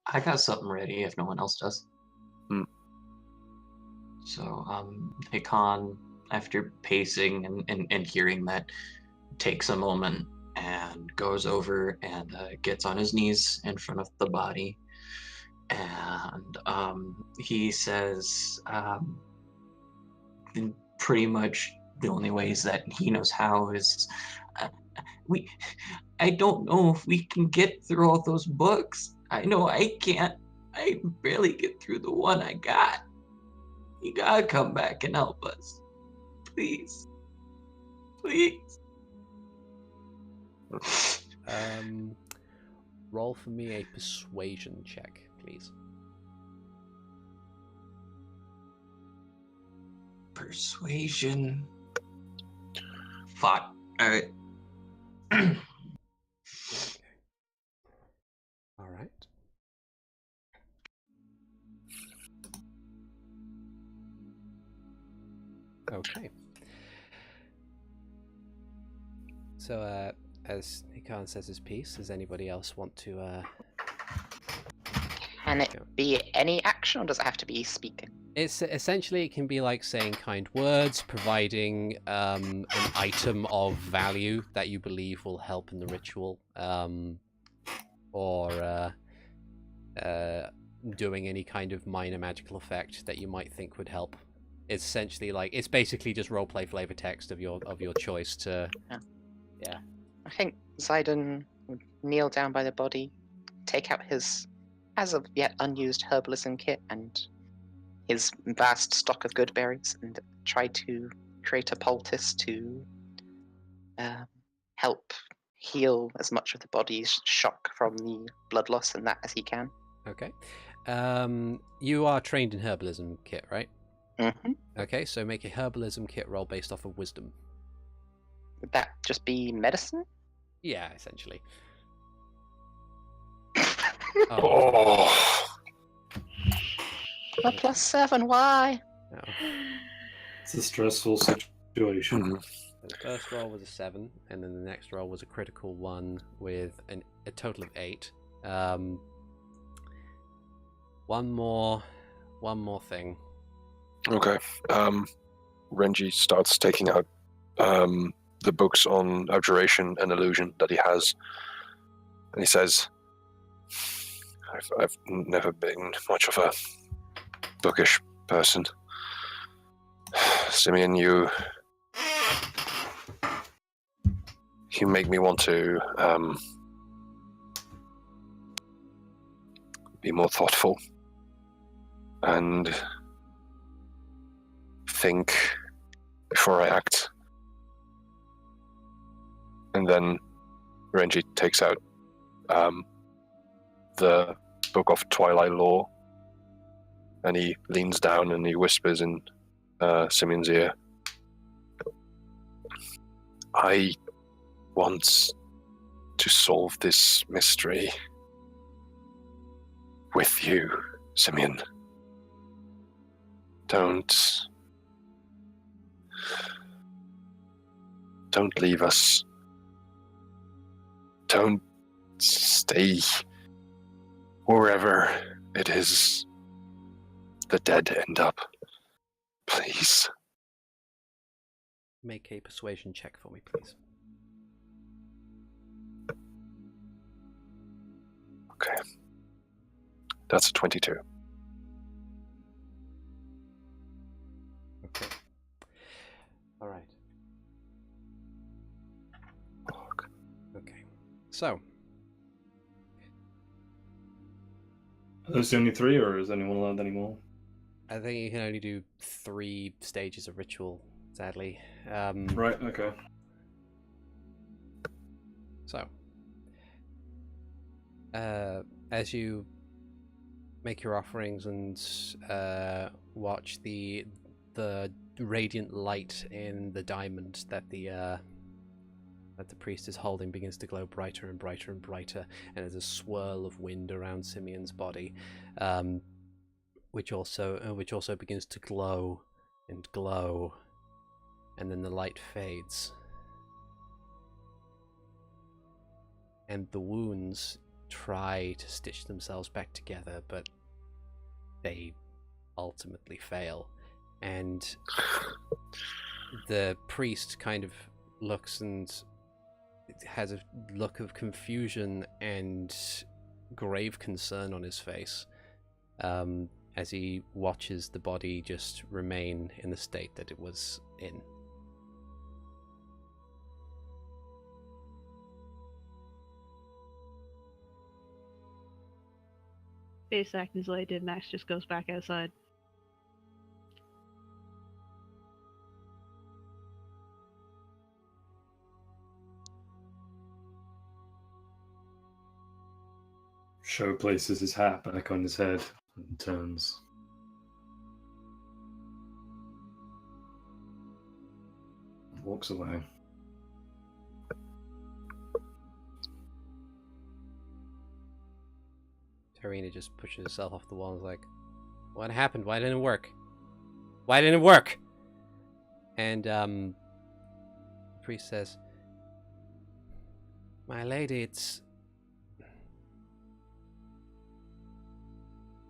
I got something ready if no one else does. So Hikan, after pacing and hearing that, takes a moment and goes over and gets on his knees in front of the body. And he says, pretty much the only ways that he knows how is, I don't know if we can get through all those books. I know I can't. I barely get through the one I got. You gotta come back and help us. Please. Please. Roll for me a persuasion check, please. Persuasion. Fuck. Alright. Okay. All right. Okay. So, as Hikan says his piece, does anybody else want to? Can it be any action, or does it have to be speaking? It's essentially, it can be like saying kind words, providing an item of value that you believe will help in the ritual, or doing any kind of minor magical effect that you might think would help. It's essentially like, it's basically just roleplay flavor text of your choice to. Yeah. I think Ziden would kneel down by the body, take out his as of yet unused herbalism kit and his vast stock of good berries, and try to create a poultice to help heal as much of the body's shock from the blood loss and that as he can. Okay. You are trained in herbalism kit, right? Mm-hmm. Okay, so make a herbalism kit roll based off of wisdom. Would that just be medicine? Yeah, essentially. Oh. A +7, why? No. It's a stressful situation. Mhm. So the first roll was a 7, and then the next roll was a critical 1 with a total of 8. One more thing. Okay. Renji starts taking out the books on abjuration and illusion that he has, and he says, I've never been much of a bookish person. Simeon, you make me want to be more thoughtful and think before I act. And then Renji takes out the Book of Twilight Lore, and he leans down and he whispers in Simeon's ear, I want to solve this mystery with you, Simeon. Don't leave us. Don't stay wherever it is the dead end up. Please. Make a persuasion check for me, please. Okay. That's a 22. Okay. All right. Okay. So. Are those the only 3, or is anyone allowed any more? I think you can only do 3 stages of ritual, sadly. Right, okay. So, as you make your offerings and watch the radiant light in the diamond that the priest is holding begins to glow brighter and brighter and brighter, and there's a swirl of wind around Simeon's body, which also begins to glow and glow, and then the light fades, and the wounds try to stitch themselves back together, but they ultimately fail, and the priest kind of looks and has a look of confusion and grave concern on his face as he watches the body just remain in the state that it was in. A few seconds later, Max just goes back outside. Sho places his hat back on his head and turns. Walks away. Tarina just pushes herself off the wall and is like, what happened? Why didn't it work? Why didn't it work? And the priest says, my lady, it's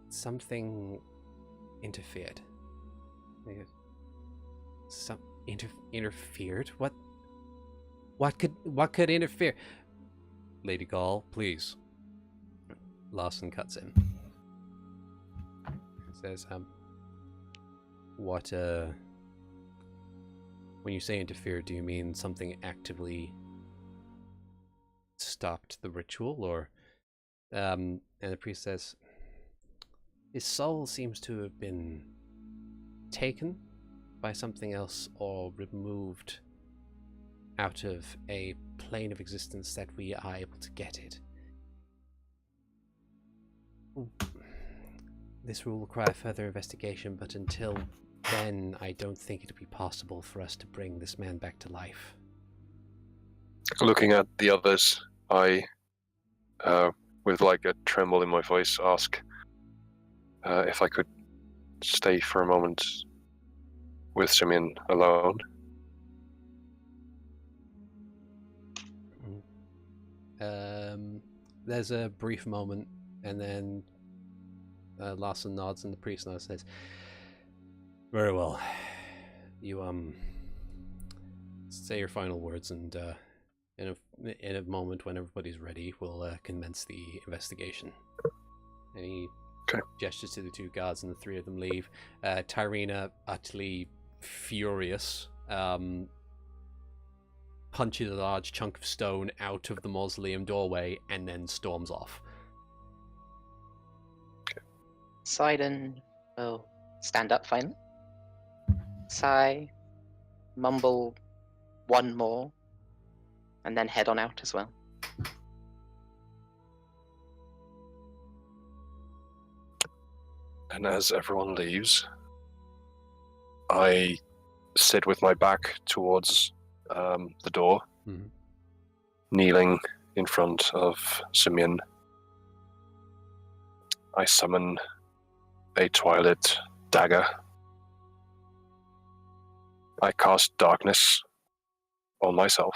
something interfered. Interfered? What could interfere? Lady Gall, please. Larson cuts in. Says, what, when you say interfere, do you mean something actively stopped the ritual, or, and the priest says, his soul seems to have been taken by something else or removed out of a plane of existence that we are able to get it. This will require further investigation, but until then, I don't think it'll be possible for us to bring this man back to life. Looking at the others, I, with like a tremble in my voice, ask if I could stay for a moment with Simeon alone. There's a brief moment, and then Larson nods, and the priest now says, very well. You say your final words, and in a moment when everybody's ready, we'll commence the investigation. And he gestures to the two guards, and the three of them leave. Tyrina, utterly furious, punches a large chunk of stone out of the mausoleum doorway and then storms off. Ziden will stand up finally, sigh, mumble one more, and then head on out as well. And as everyone leaves, I sit with my back towards the door, kneeling in front of Simeon. I summon a twilight dagger. I cast darkness on myself.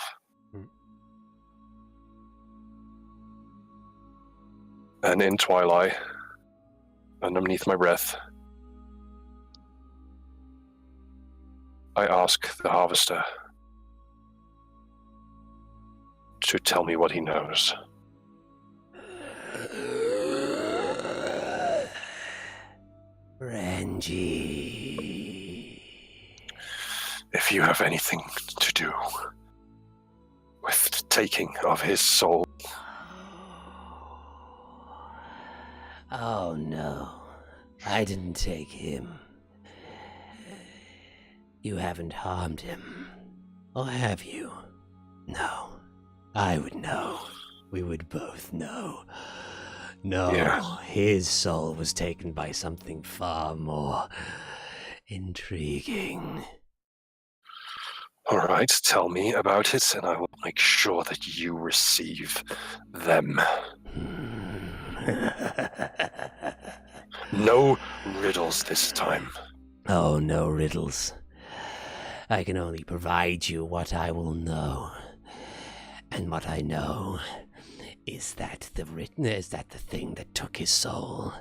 And in twilight, underneath my breath, I ask the harvester to tell me what he knows. Renji. If you have anything to do with the taking of his soul. Oh no, I didn't take him. You haven't harmed him, or have you? No, I would know. We would both know. No, his soul was taken by something far more intriguing. All right, tell me about it, and I will make sure that you receive them. No riddles this time. Oh, no riddles. I can only provide you what I will know. And what I know Is that the thing that took his soul?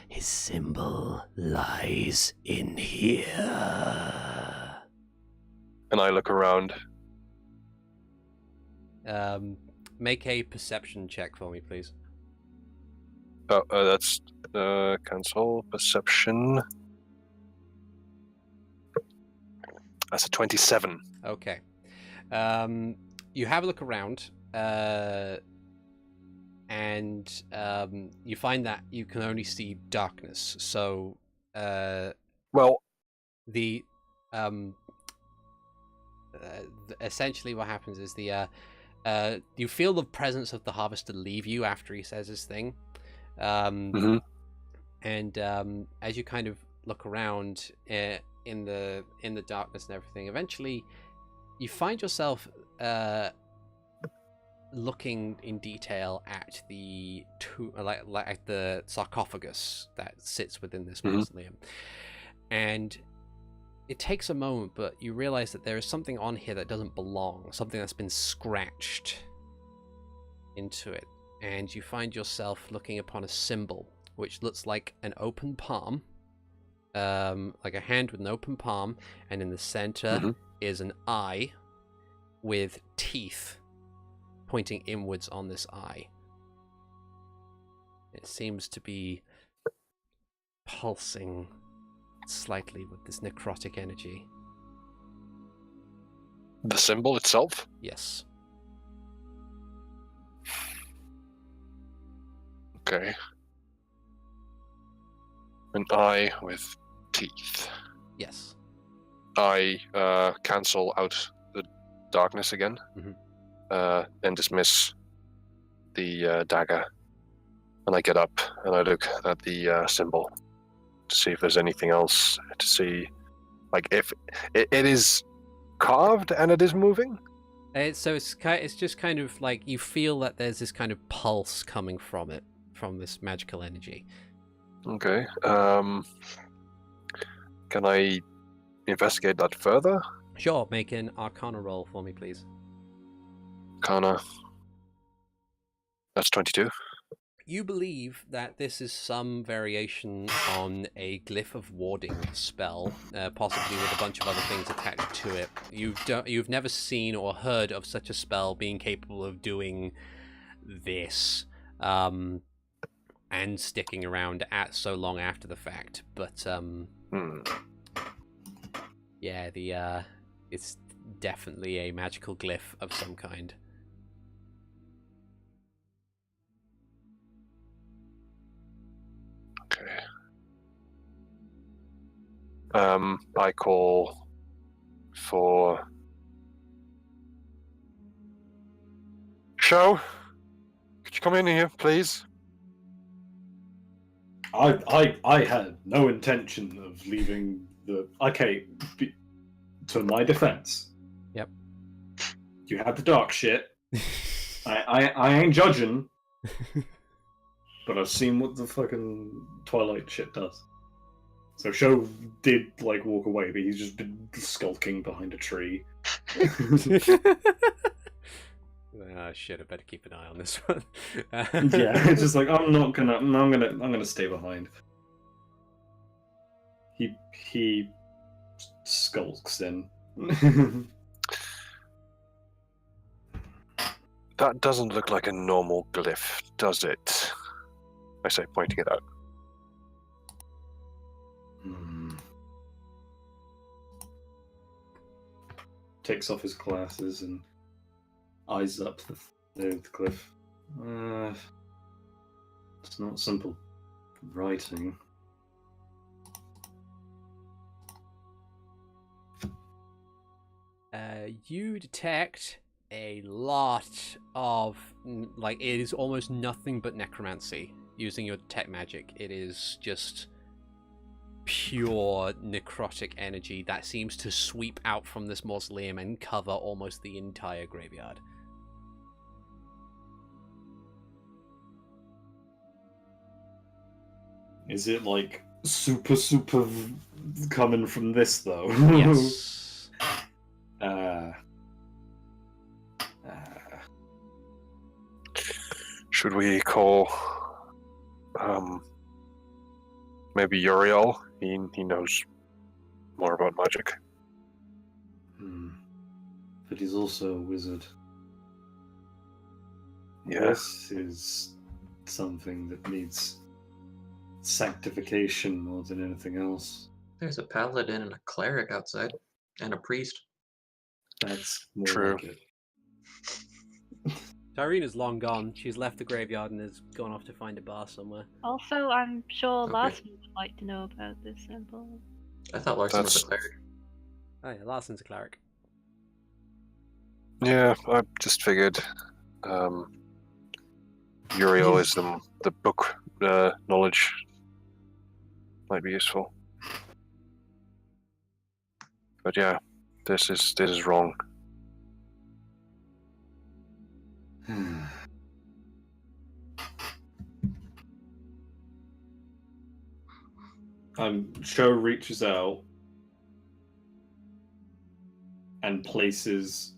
His symbol lies in here. And I look around. Make a perception check for me, please. Oh, that's cancel perception. That's a 27. Okay. You have a look around, and you find that you can only see darkness. So, Well, essentially what happens is you feel the presence of the harvester leave you after he says his thing. And as you kind of look around in the darkness and everything, eventually you find yourself looking in detail at the the sarcophagus that sits within this mausoleum, and it takes a moment, but you realize that there is something on here that doesn't belong, something that's been scratched into it, and you find yourself looking upon a symbol which looks like an open palm, like a hand with an open palm, and in the center is an eye with teeth pointing inwards on this eye. It seems to be pulsing slightly with this necrotic energy. the symbol itself? Yes. Okay. An eye with teeth. Yes. I cancel out the darkness again, and dismiss the dagger. And I get up and I look at the symbol to see if there's anything else to see. Like if it is carved and it is moving. So it's just kind of like you feel that there's this kind of pulse coming from it, from this magical energy. Okay. Can I investigate that further? Sure, make an Arcana roll for me, please. Arcana. That's 22. You believe that this is some variation on a glyph of warding spell, possibly with a bunch of other things attached to it. You've never seen or heard of such a spell being capable of doing this, and sticking around at so long after the fact. But yeah, it's definitely a magical glyph of some kind. Okay. I call for Sho. Could you come in here, please? I had no intention of leaving the. Okay, to my defense. Yep. You had the dark shit. I ain't judging. But I've seen what the fucking Twilight shit does. So Sho did walk away, but he's just been skulking behind a tree. Shit! I better keep an eye on this one. Yeah, it's just like I'm gonna stay behind. He skulks in. That doesn't look like a normal glyph, does it? I say, pointing it out. Takes off his glasses and eyes up the cliff. It's not simple writing. You detect a lot of, it is almost nothing but necromancy. Using your detect magic, it is just pure necrotic energy that seems to sweep out from this mausoleum and cover almost the entire graveyard. Is it super coming from this though? Yes. Should we call maybe Uriel? He knows more about magic. But he's also a wizard. Yeah. This is something that needs sanctification more than anything else. There's a paladin and a cleric outside, and a priest. That's more True. like it. Tyrena's long gone. She's left the graveyard and has gone off to find a bar somewhere. Also, I'm sure Okay. Larson would like to know about this symbol. I thought Larson was a That's- cleric. Oh yeah, Larson's a cleric. Yeah, I just figured Uriel is the book knowledge might be useful. But yeah, this is wrong. Sho reaches out and places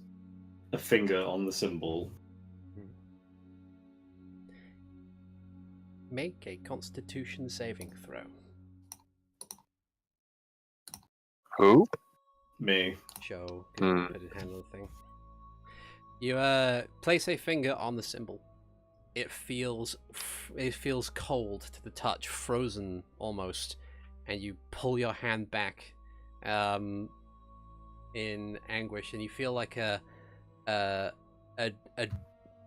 a finger on the symbol. Make a Constitution saving throw. Who? Me. Show Hmm. can handle the thing. You place a finger on the symbol. It feels cold to the touch, frozen almost, and you pull your hand back in anguish, and you feel like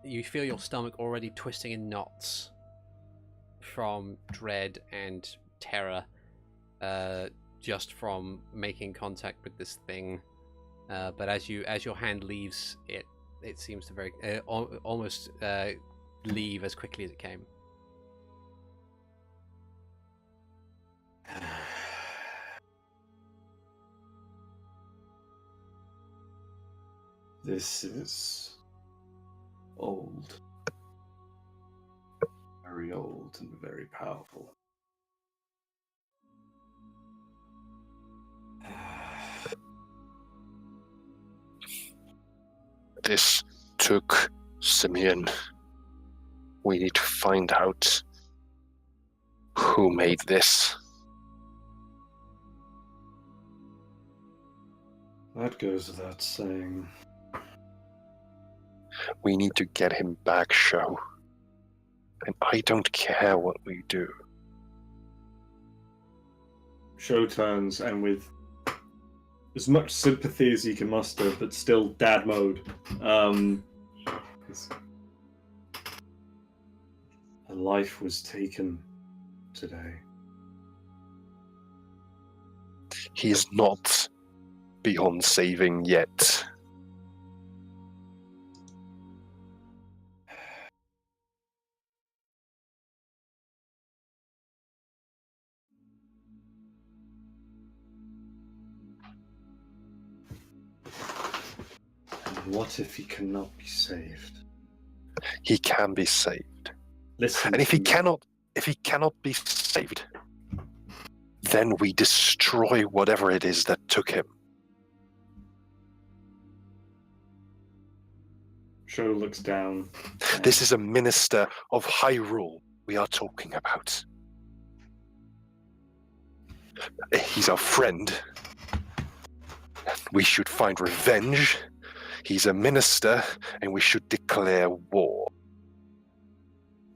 you feel your stomach already twisting in knots from dread and terror, just from making contact with this thing. But as your hand leaves, it seems to very almost leave as quickly as it came. This is old. Very old and very powerful. This took Simeon. We need to find out who made this. That goes without saying. We need to get him back, Sho. And I don't care what we do. Sho turns and with as much sympathy as he can muster, but still dad mode. A life was taken today. He is not beyond saving yet. And what if he cannot be saved? He can be saved. Listen. And if he to me. cannot be saved, then we destroy whatever it is that took him. Sho looks down. This is a minister of Hyrule we are talking about. He's our friend. We should find revenge. He's a minister, and we should declare war.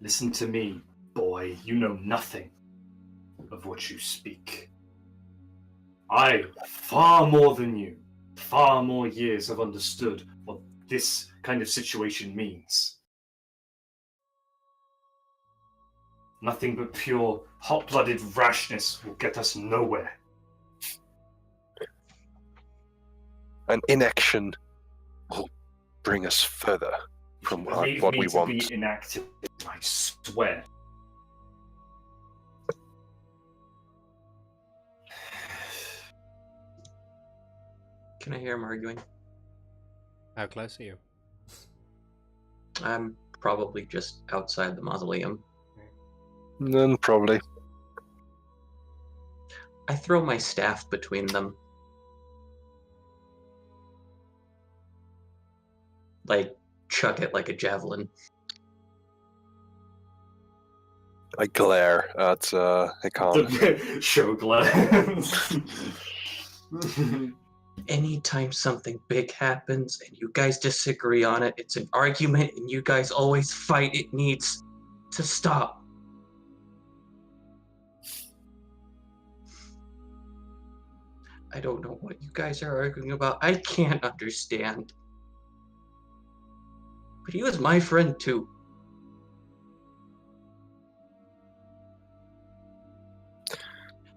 Listen to me, boy. You know nothing of what you speak. I, far more than you, far more years have understood what this kind of situation means. Nothing but pure, hot-blooded rashness will get us nowhere. And inaction will bring us further from Believe what me we to want. be inactive, I swear. Can I hear him arguing? How close are you? I'm probably just outside the mausoleum. Then probably. I throw my staff between them. Like, chuck it like a javelin. I glare at Hikan. Show glance. Anytime something big happens and you guys disagree on it, it's an argument and you guys always fight. It needs to stop. I don't know what you guys are arguing about. I can't understand. But he was my friend too.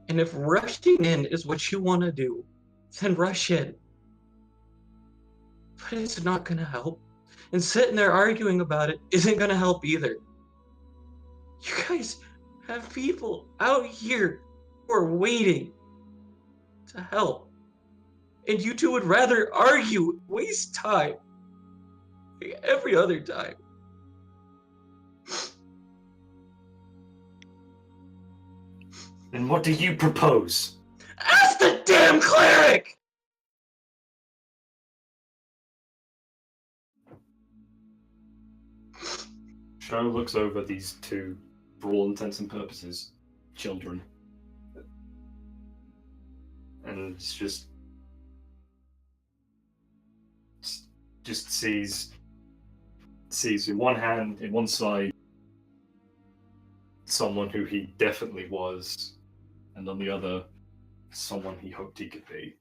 And if rushing in is what you want to do, then rush in. But it's not going to help. And sitting there arguing about it isn't going to help either. You guys have people out here who are waiting to help. And you two would rather argue, waste time, like every other time. And what do you propose? Ask the damn cleric! Sho looks over these two, for all intents and purposes, children. And it's just sees in one hand, in one side, someone who he definitely was, and on the other, someone he hoped he could be.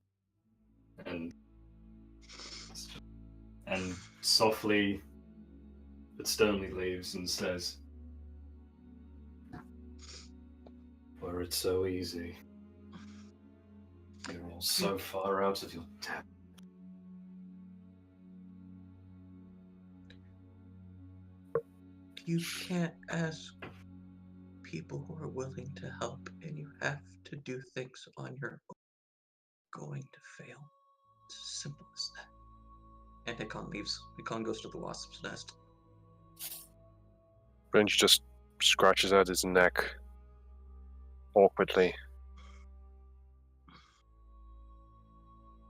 And softly but sternly leaves and says, "Were it so easy. You're all so far out of your depth." You can't ask people who are willing to help, and you have to do things on your own. Going to fail. It's as simple as that. And Hikan leaves. Hikan goes to the wasp's nest. Renji just scratches at his neck awkwardly.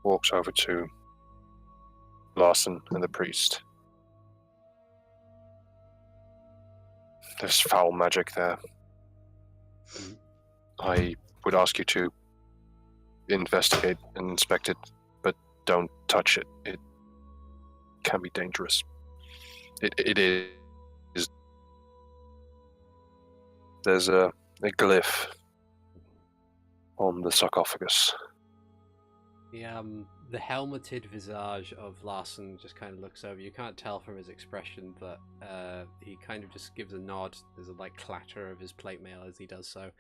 Walks over to Larson and the priest. There's foul magic there. I would ask you to investigate and inspect it, but don't touch it. It can be dangerous. It is. There's a glyph on the sarcophagus. The helmeted visage of Larson just kind of looks over. You can't tell from his expression, but he kind of just gives a nod. There's a like clatter of his plate mail as he does so.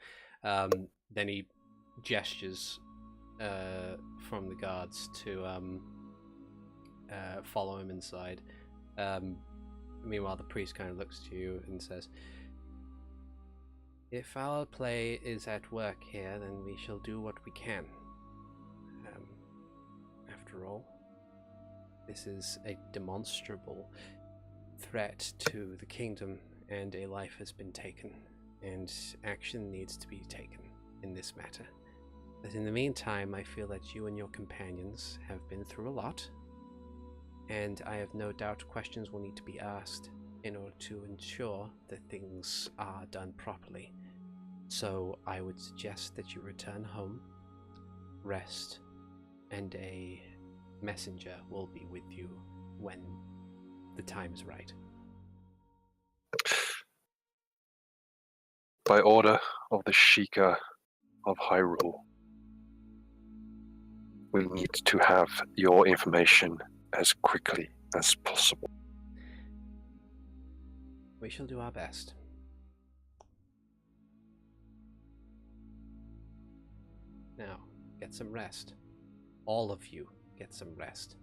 Then he gestures from the guards to follow him inside. Meanwhile, the priest kind of looks to you and says, "If foul play is at work here, then we shall do what we can. After all, this is a demonstrable threat to the kingdom, and a life has been taken, and action needs to be taken in this matter. But in the meantime, I feel that you and your companions have been through a lot, and I have no doubt questions will need to be asked in order to ensure that things are done properly. So I would suggest that you return home, rest, and a messenger will be with you when the time is right." By order of the Sheikah of Hyrule, we need to have your information as quickly as possible. We shall do our best. Now, get some rest. All of you, get some rest.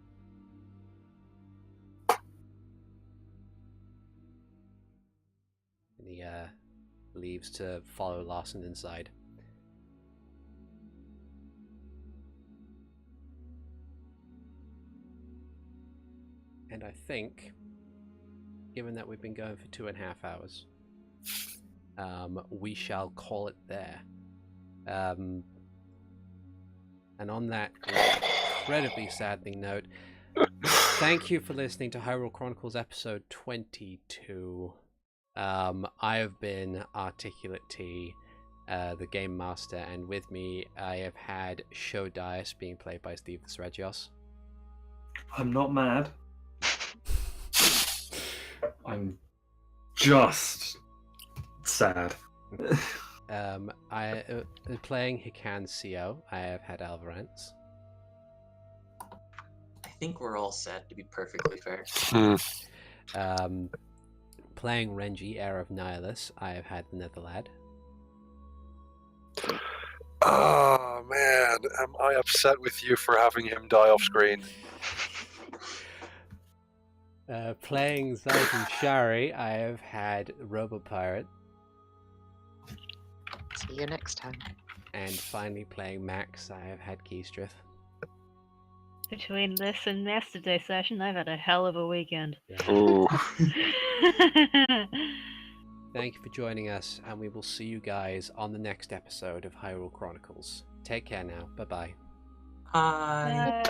And he leaves to follow Larson inside. And I think, given that we've been going for 2.5 hours, we shall call it there. And on that incredibly saddening note, thank you for listening to Hyrule Chronicles episode 22. I have been ArticulateT, the game master, and with me I have had Sho Daius being played by SteveTheSeregios. I'm not mad. I'm just sad. Playing Hikan CO, I have had Alvarance. I think we're all sad, to be perfectly fair. Playing Renji, Heir of Nihilus, I have had TheNetherlad. Oh man, am I upset with you for having him die off screen? Playing Ziden Shari, I have had RoboPirate. See you next time. And finally playing Max, I have had Keastreth. Between this and Yesterday session, I've had a hell of a weekend. Ooh. Thank you for joining us, and we will see you guys on the next episode of Hyrule Chronicles. Take care now. Bye-bye. Hi.